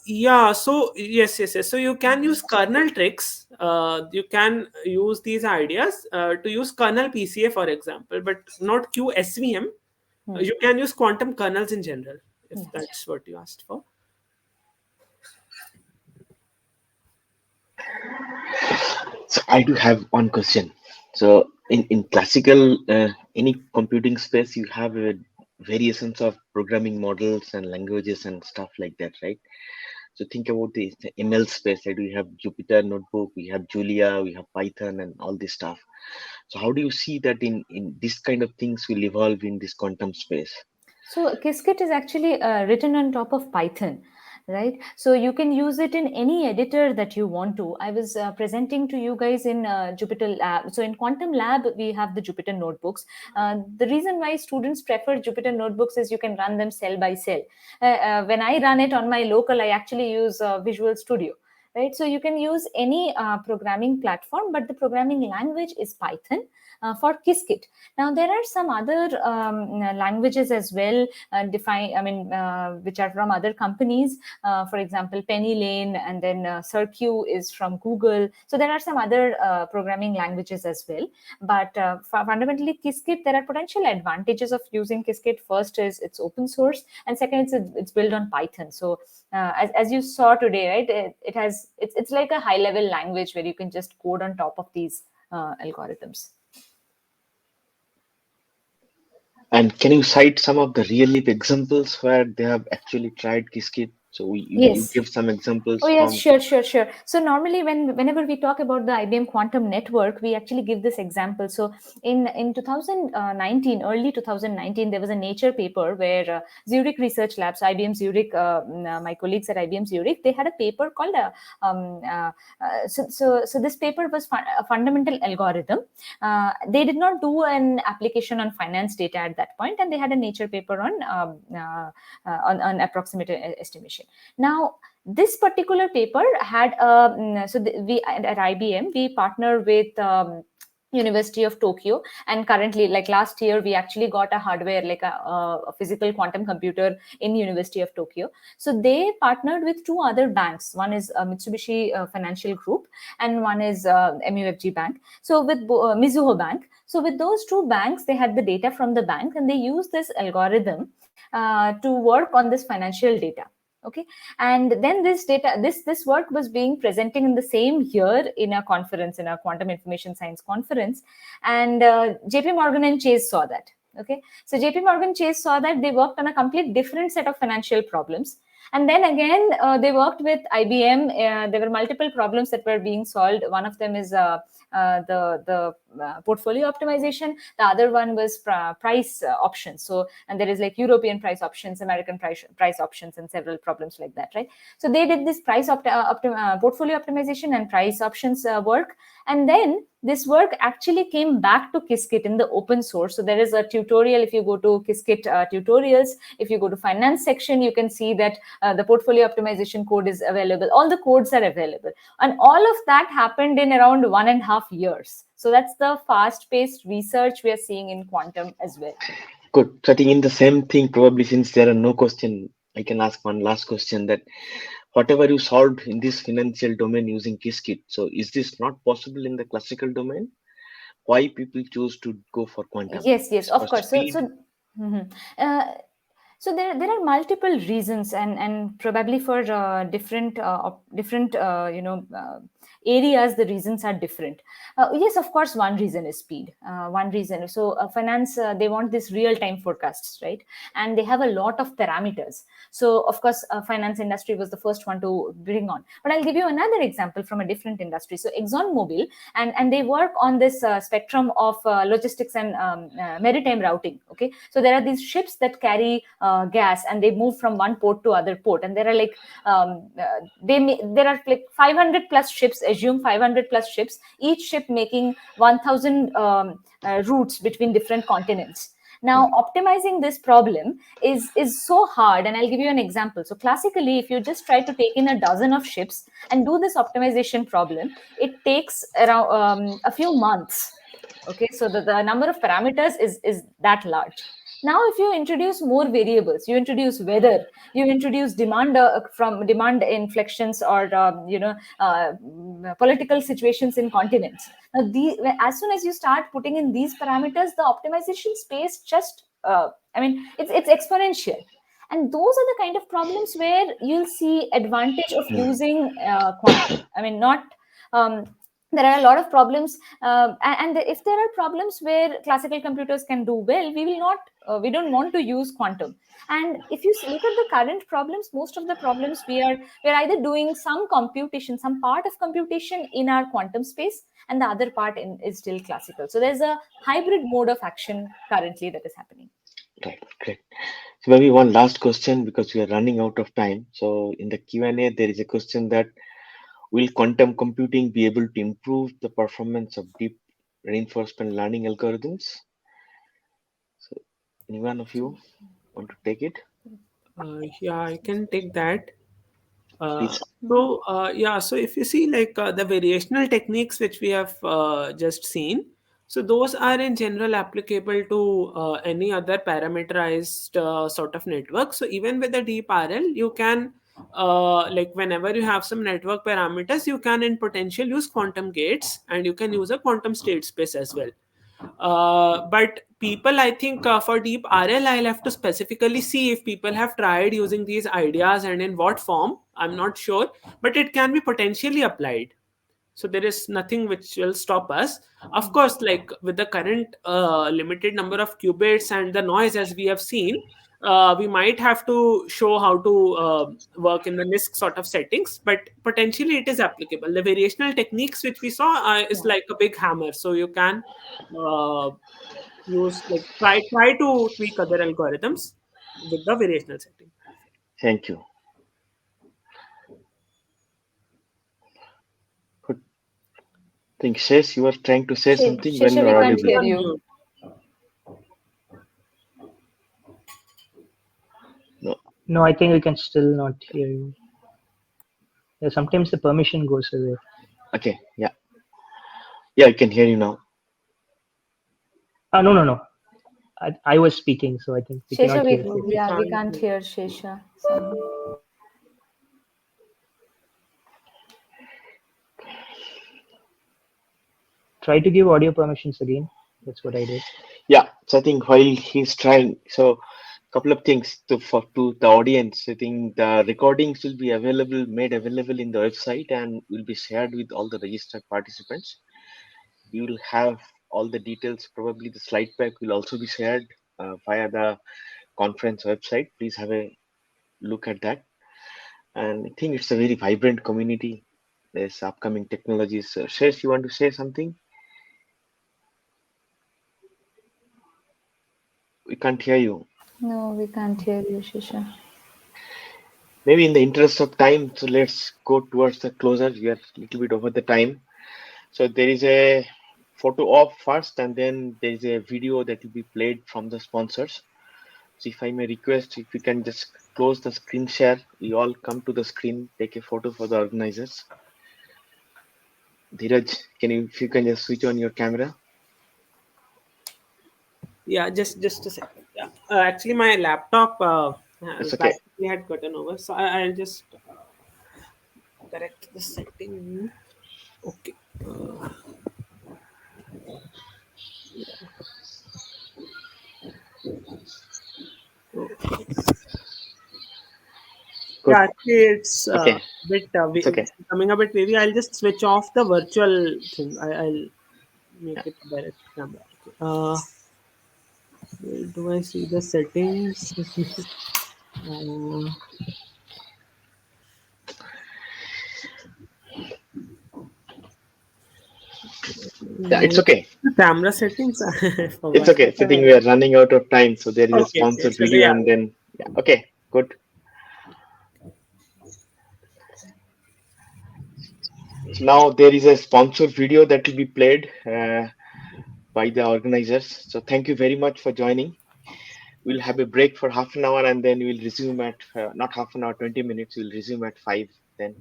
Yeah. So yes. So you can use kernel tricks. You can use these ideas to use kernel PCA, for example, but not QSVM. You can use quantum kernels in general, if that's what you asked for. So I do have one question. So in classical any computing space, you have variations of programming models and languages and stuff like that, right? So think about the ML space. Right? We have Jupyter Notebook, we have Julia, we have Python, and all this stuff. So how do you see that in this kind of things will evolve in this quantum space? So Kisket is actually written on top of Python, right? So you can use it in any editor that you want to. I was presenting to you guys in Jupyter Lab. So in Quantum Lab, we have the Jupyter notebooks. The reason why students prefer Jupyter notebooks is you can run them cell by cell. When I run it on my local, I actually use Visual Studio. Right, so you can use any programming platform, but the programming language is Python for Kisket. Now there are some other languages as well which are from other companies. For example, Penny Lane, and then Cirque is from Google. So there are some other programming languages as well. But fundamentally, Kisket, there are potential advantages of using Kisket. First is it's open source, and second, it's built on Python. So as you saw today, right, it's like a high level language where you can just code on top of these algorithms. And can you cite some of the real life examples where they have actually tried Qiskit? So you give some examples. Oh yes, sure. So normally whenever we talk about the IBM quantum network, we actually give this example. So in 2019, early 2019, there was a Nature paper where Zurich Research Labs, IBM Zurich, my colleagues at IBM Zurich, they had a paper called so this paper was a fundamental algorithm. They did not do an application on finance data at that point, and they had a Nature paper on approximate estimation. Now, this particular paper had we at IBM, we partner with University of Tokyo, and currently, like last year, we actually got a hardware, like a physical quantum computer in University of Tokyo. So they partnered with two other banks. One is Mitsubishi Financial Group, and one is MUFG Bank. So with Mizuho Bank. So with those two banks, they had the data from the bank, and they used this algorithm to work on this financial data. Okay, and then this work was being presented in the same year in a conference, in a quantum information science conference, and JP Morgan and Chase saw that. Okay, so JP Morgan Chase saw that they worked on a complete different set of financial problems. And then again, they worked with IBM. There were multiple problems that were being solved. One of them is the portfolio optimization. The other one was price options. So, and there is like European price options, American price options, and several problems like that, right? So they did this price portfolio optimization and price options work. And then this work actually came back to Kisket in the open source. So there is a tutorial. If you go to Kisket tutorials, if you go to finance section, you can see that the portfolio optimization code is available. All the codes are available. And all of that happened in around 1.5 years. So that's the fast-paced research we are seeing in quantum as well. Good. So I think in the same thing, probably since there are no question, I can ask one last question that whatever you solved in this financial domain using Qiskit. So is this not possible in the classical domain? Why people choose to go for quantum? Yes, It's of for course. So, speed. mhm. uh, so there are multiple reasons, and probably for different areas, the reasons are different. Yes, of course, one reason is speed. One reason. So finance, they want this real time forecasts, right? And they have a lot of parameters. So of course, finance industry was the first one to bring on. But I'll give you another example from a different industry. So ExxonMobil, and they work on this spectrum of logistics and maritime routing. Okay, so there are these ships that carry gas, and they move from one port to other port, and there are like there are like 500 plus ships. Assume 500 plus ships, each ship making 1,000 routes between different continents. Now, optimizing this problem is so hard, and I'll give you an example. So classically, if you just try to take in a dozen of ships and do this optimization problem, it takes around a few months. Okay, so the number of parameters is that large. Now, if you introduce more variables, you introduce weather, you introduce demand from demand inflections, or political situations in continents. Now, as soon as you start putting in these parameters, the optimization space just it's exponential. And those are the kind of problems where you'll see advantage of using quantum. I mean, not there are a lot of problems, and if there are problems where classical computers can do well, we don't want to use quantum. And if you look at the current problems, most of the problems we're either doing some computation, some part of computation in our quantum space, and the other part is still classical. So there's a hybrid mode of action currently that is happening. Right, great. So maybe one last question because we are running out of time. So in the Q&A, there is a question that will quantum computing be able to improve the performance of deep reinforcement learning algorithms? So any one of you want to take it? Yeah, I can take that. Please. So if you see like the variational techniques which we have just seen, so those are in general applicable to any other parameterized sort of network. So even with the deep RL, you can like whenever you have some network parameters, you can in potential use quantum gates, and you can use a quantum state space as well. But people, I think for deep RL, I'll have to specifically see if people have tried using these ideas and in what form. I'm not sure, but it can be potentially applied. So there is nothing which will stop us. Of course, like with the current limited number of qubits and the noise as we have seen, we might have to show how to work in the NISQ sort of settings, but potentially it is applicable. The variational techniques which we saw is like a big hammer, so you can uh, use like try to tweak other algorithms with the variational setting. Thank you. Good. I think Shesh, you were trying to say something when Shesha, you we are can't audible. hear you. No. No, I think we can still not hear you. Yeah, sometimes the permission goes away. Okay. Yeah. Yeah, I can hear you now. No. I was speaking, so I think we Shesha, cannot hear. we can't hear Shesha. So. Try to give audio permissions again. That's what I did. Yeah. So I think while he's trying, so couple of things to the audience. I think the recordings will be made available in the website and will be shared with all the registered participants. You will have all the details. Probably the slide pack will also be shared via the conference website. Please have a look at that. And I think it's a very vibrant community. There's upcoming technologies. Shesh, you want to say something? We can't hear you. No, we can't hear you, Shesha. Maybe in the interest of time, so let's go towards the closer. We are a little bit over the time. So there is a photo op first, and then there is a video that will be played from the sponsors. So if I may request, if you can just close the screen share, we all come to the screen, take a photo for the organizers. Dheeraj, if you can just switch on your camera. Yeah, just a second. Yeah, actually, my laptop It's okay. battery had gotten over, so I'll just. correct the setting. Okay. Good. Yeah, actually, it's Okay. bit It's okay. coming a bit wavy. I'll just switch off the virtual thing. I'll make it direct camera. Okay. Where do I see the settings? uh, Yeah, it's okay. the camera settings. I It's forgot. okay. So I think we are running out of time. So there is a Okay, sponsored so video yeah. and then, yeah, okay, good. So now there is a sponsored video that will be played by the organizers. So thank you very much for joining. We'll have a break for half an hour and then we'll resume at, not half an hour, 20 minutes. We'll resume at 5 then.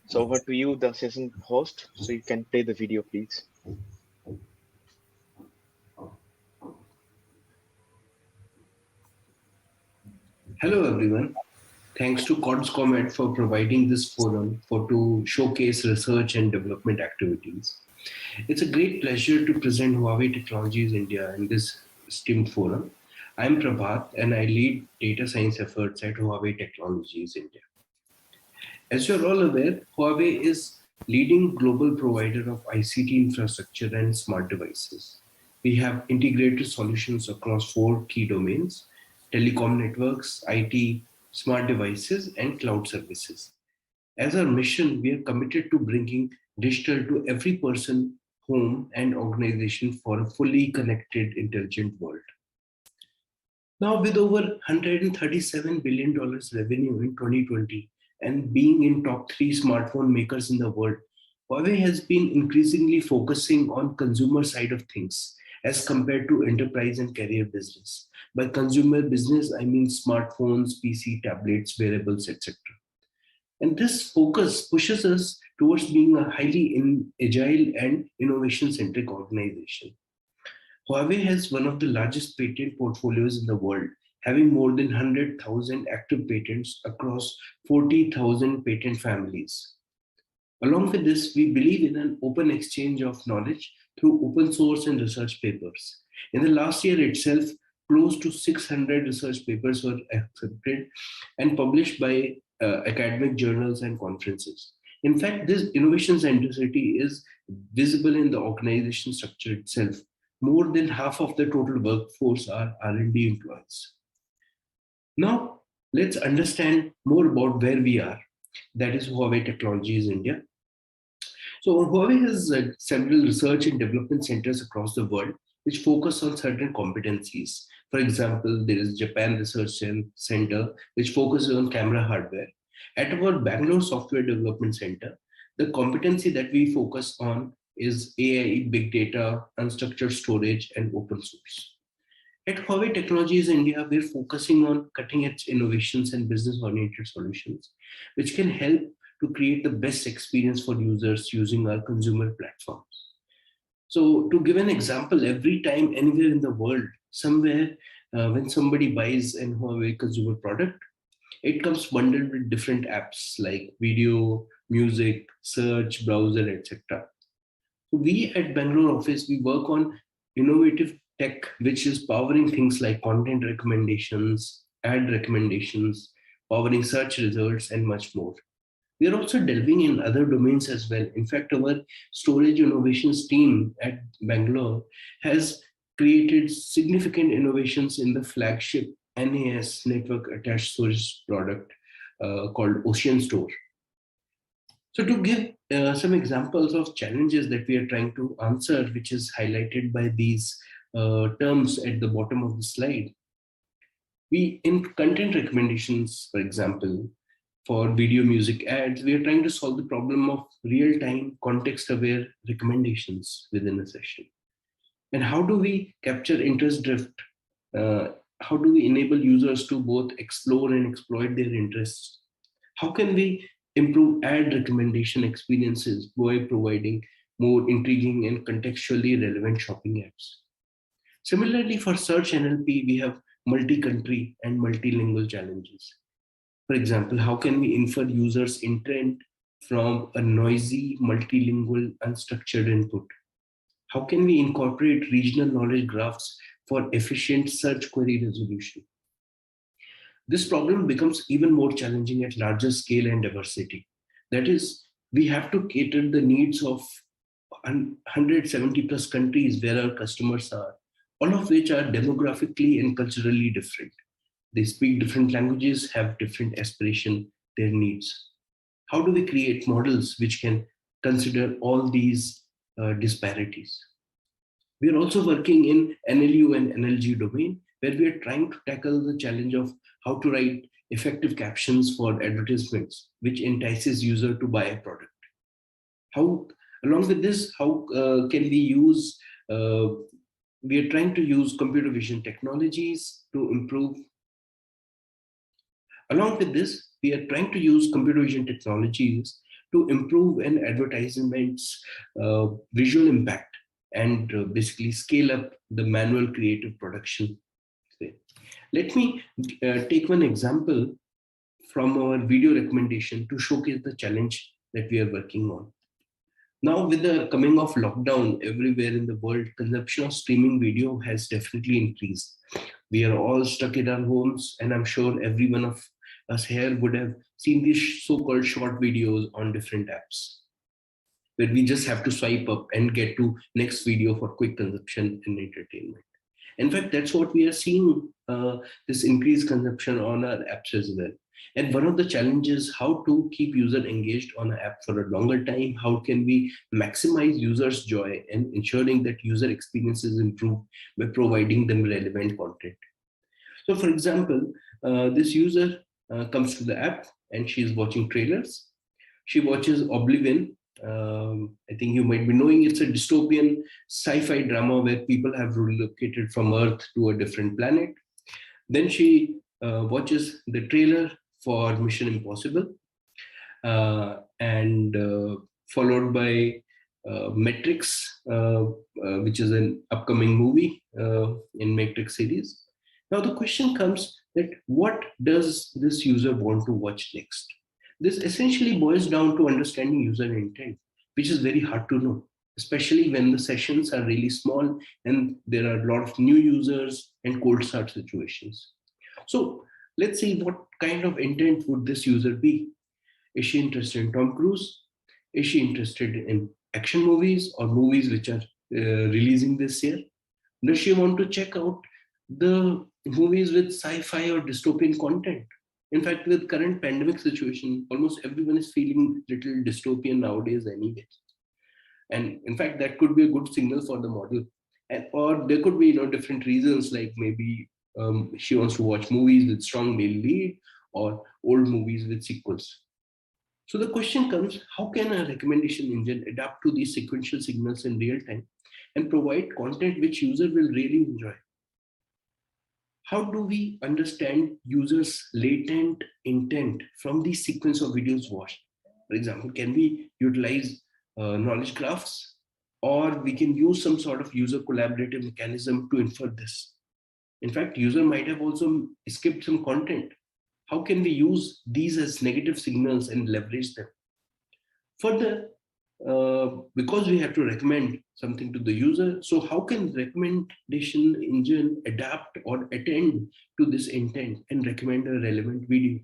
So over to you, the session host. So you can play the video, please. Hello everyone. Thanks to Comet for providing this forum to showcase research and development activities. It's a great pleasure to present Huawei Technologies India in this esteemed forum. I'm Prabhat and I lead data science efforts at Huawei Technologies India. As you're all aware, Huawei is leading global provider of ICT infrastructure and smart devices. We have integrated solutions across 4 key domains: telecom networks, IT, smart devices, and cloud services. As our mission, we are committed to bringing digital to every person, home, and organization for a fully connected, intelligent world. Now, with over $137 billion revenue in 2020 and being in top 3 smartphone makers in the world, Huawei has been increasingly focusing on consumer side of things as compared to enterprise and career business. By consumer business, I mean smartphones, PC, tablets, wearables, etc. And this focus pushes us towards being a highly agile and innovation-centric organization. Huawei has one of the largest patent portfolios in the world, having more than 100,000 active patents across 40,000 patent families. Along with this, we believe in an open exchange of knowledge through open source and research papers. In the last year itself, close to 600 research papers were accepted and published by academic journals and conferences. In fact, this innovation centricity is visible in the organization structure itself. More than half of the total workforce are R&D employees. Now, let's understand more about where we are. That is Huawei Technologies India. So Huawei has several research and development centers across the world which focus on certain competencies. For example, there is Japan Research Center which focuses on camera hardware. At our Bangalore Software Development Center, the competency that we focus on is AI, big data, unstructured storage, and open source. At Huawei Technologies India, we're focusing on cutting-edge innovations and business-oriented solutions, which can help to create the best experience for users using our consumer platforms. So to give an example, every time anywhere in the world, somewhere when somebody buys an Huawei consumer product, it comes bundled with different apps like video, music, search, browser, etc. So we at Bangalore office, we work on innovative tech, which is powering things like content recommendations, ad recommendations, powering search results, and much more. We are also delving in other domains as well. In fact, our storage innovations team at Bangalore has created significant innovations in the flagship NAS network attached storage product called Ocean Store. So to give some examples of challenges that we are trying to answer, which is highlighted by these terms at the bottom of the slide. We, in content recommendations, for example, for video music ads, we are trying to solve the problem of real-time context-aware recommendations within a session. And how do we capture interest drift? How do we enable users to both explore and exploit their interests? How can we improve ad recommendation experiences by providing more intriguing and contextually relevant shopping ads? Similarly, for search NLP, we have multi-country and multilingual challenges. For example, how can we infer users' intent from a noisy, multilingual, unstructured input? How can we incorporate regional knowledge graphs for efficient search query resolution? This problem becomes even more challenging at larger scale and diversity. That is, we have to cater the needs of 170 plus countries where our customers are, all of which are demographically and culturally different. They speak different languages, have different aspirations, their needs. How do we create models which can consider all these disparities? We are also working in NLU and NLG domain, where we are trying to tackle the challenge of how to write effective captions for advertisements, which entices user to buy a product. How, along with this, how can we use, we are trying to use computer vision technologies to improve. Along with this, we are trying to use computer vision technologies to improve an advertisement's visual impact and basically scale up the manual creative production. Let me take one example from our video recommendation to showcase the challenge that we are working on. Now, with the coming of lockdown everywhere in the world, consumption of streaming video has definitely increased. We are all stuck in our homes, and I'm sure every one of us here would have seen these so-called short videos on different apps, where we just have to swipe up and get to next video for quick consumption and entertainment. In fact, that's what we are seeing, this increased consumption on our apps as well. And one of the challenges, how to keep user engaged on an app for a longer time. How can we maximize users' joy and ensuring that user experiences improve by providing them relevant content? So for example, this user comes to the app and she's watching trailers. She watches Oblivion. I think you might be knowing it's a dystopian sci-fi drama where people have relocated from Earth to a different planet. Then she watches the trailer for Mission Impossible, and followed by Matrix, which is an upcoming movie in Matrix series. Now the question comes that what does this user want to watch next? This essentially boils down to understanding user intent, which is very hard to know, especially when the sessions are really small and there are a lot of new users and cold start situations. So let's see, what kind of intent would this user be? Is she interested in Tom Cruise? Is she interested in action movies or movies which are releasing this year? Does she want to check out the movies with sci-fi or dystopian content? In fact, with current pandemic situation, almost everyone is feeling little dystopian nowadays anyway. And in fact, that could be a good signal for the model. And, or there could be different reasons, like maybe she wants to watch movies with strong male lead or old movies with sequels. So the question comes, how can a recommendation engine adapt to these sequential signals in real time and provide content which user will really enjoy? How do we understand users' latent intent from the sequence of videos watched? For example, can we utilize knowledge graphs, or we can use some sort of user collaborative mechanism to infer this? In fact, user might have also skipped some content. How can we use these as negative signals and leverage them? Further, because we have to recommend something to the user, so how can recommendation engine adapt or attend to this intent and recommend a relevant video?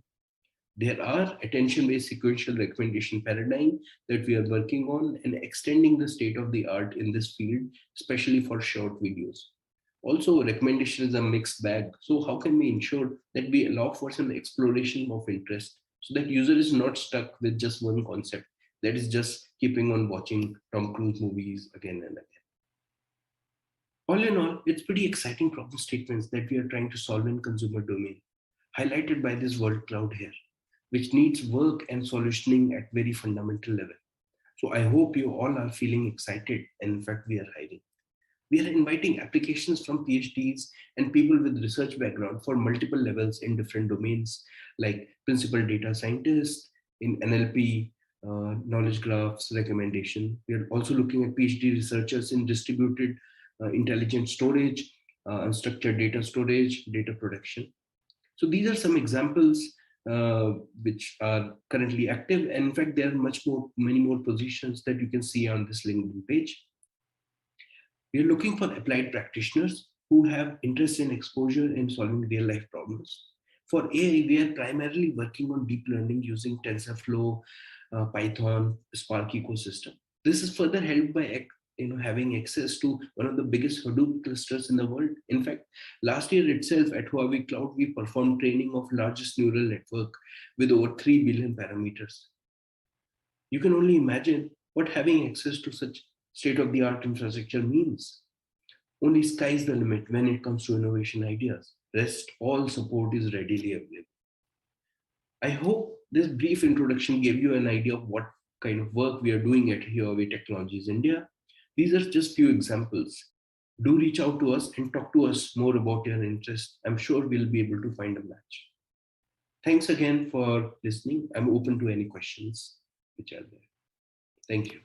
There are attention-based sequential recommendation paradigm that we are working on and extending the state of the art in this field, especially for short videos. Also, recommendation is a mixed bag. So how can we ensure that we allow for some exploration of interest so that user is not stuck with just one concept, that is just keeping on watching Tom Cruise movies again and again. All in all, it's pretty exciting problem statements that we are trying to solve in consumer domain, highlighted by this word cloud here, which needs work and solutioning at very fundamental level. So I hope you all are feeling excited, and in fact, we are hiring. We are inviting applications from PhDs and people with research background for multiple levels in different domains, like principal data scientists in NLP, knowledge graphs, recommendation. We are also looking at PhD researchers in distributed intelligent storage, unstructured data storage, data production. So these are some examples which are currently active. And in fact, there are many more positions that you can see on this LinkedIn page. We are looking for applied practitioners who have interest in exposure in solving real life problems. For AI, we are primarily working on deep learning using TensorFlow, Python, Spark ecosystem. This is further helped by having access to one of the biggest Hadoop clusters in the world. In fact, last year itself at Huawei Cloud, we performed training of largest neural network with over 3 billion parameters. You can only imagine what having access to such state-of-the-art infrastructure means. Only sky's the limit when it comes to innovation ideas. Rest, all support is readily available. I hope this brief introduction gave you an idea of what kind of work we are doing at Huawei Technologies India. These are just few examples. Do reach out to us and talk to us more about your interest. I'm sure we'll be able to find a match. Thanks again for listening. I'm open to any questions which are there. Thank you.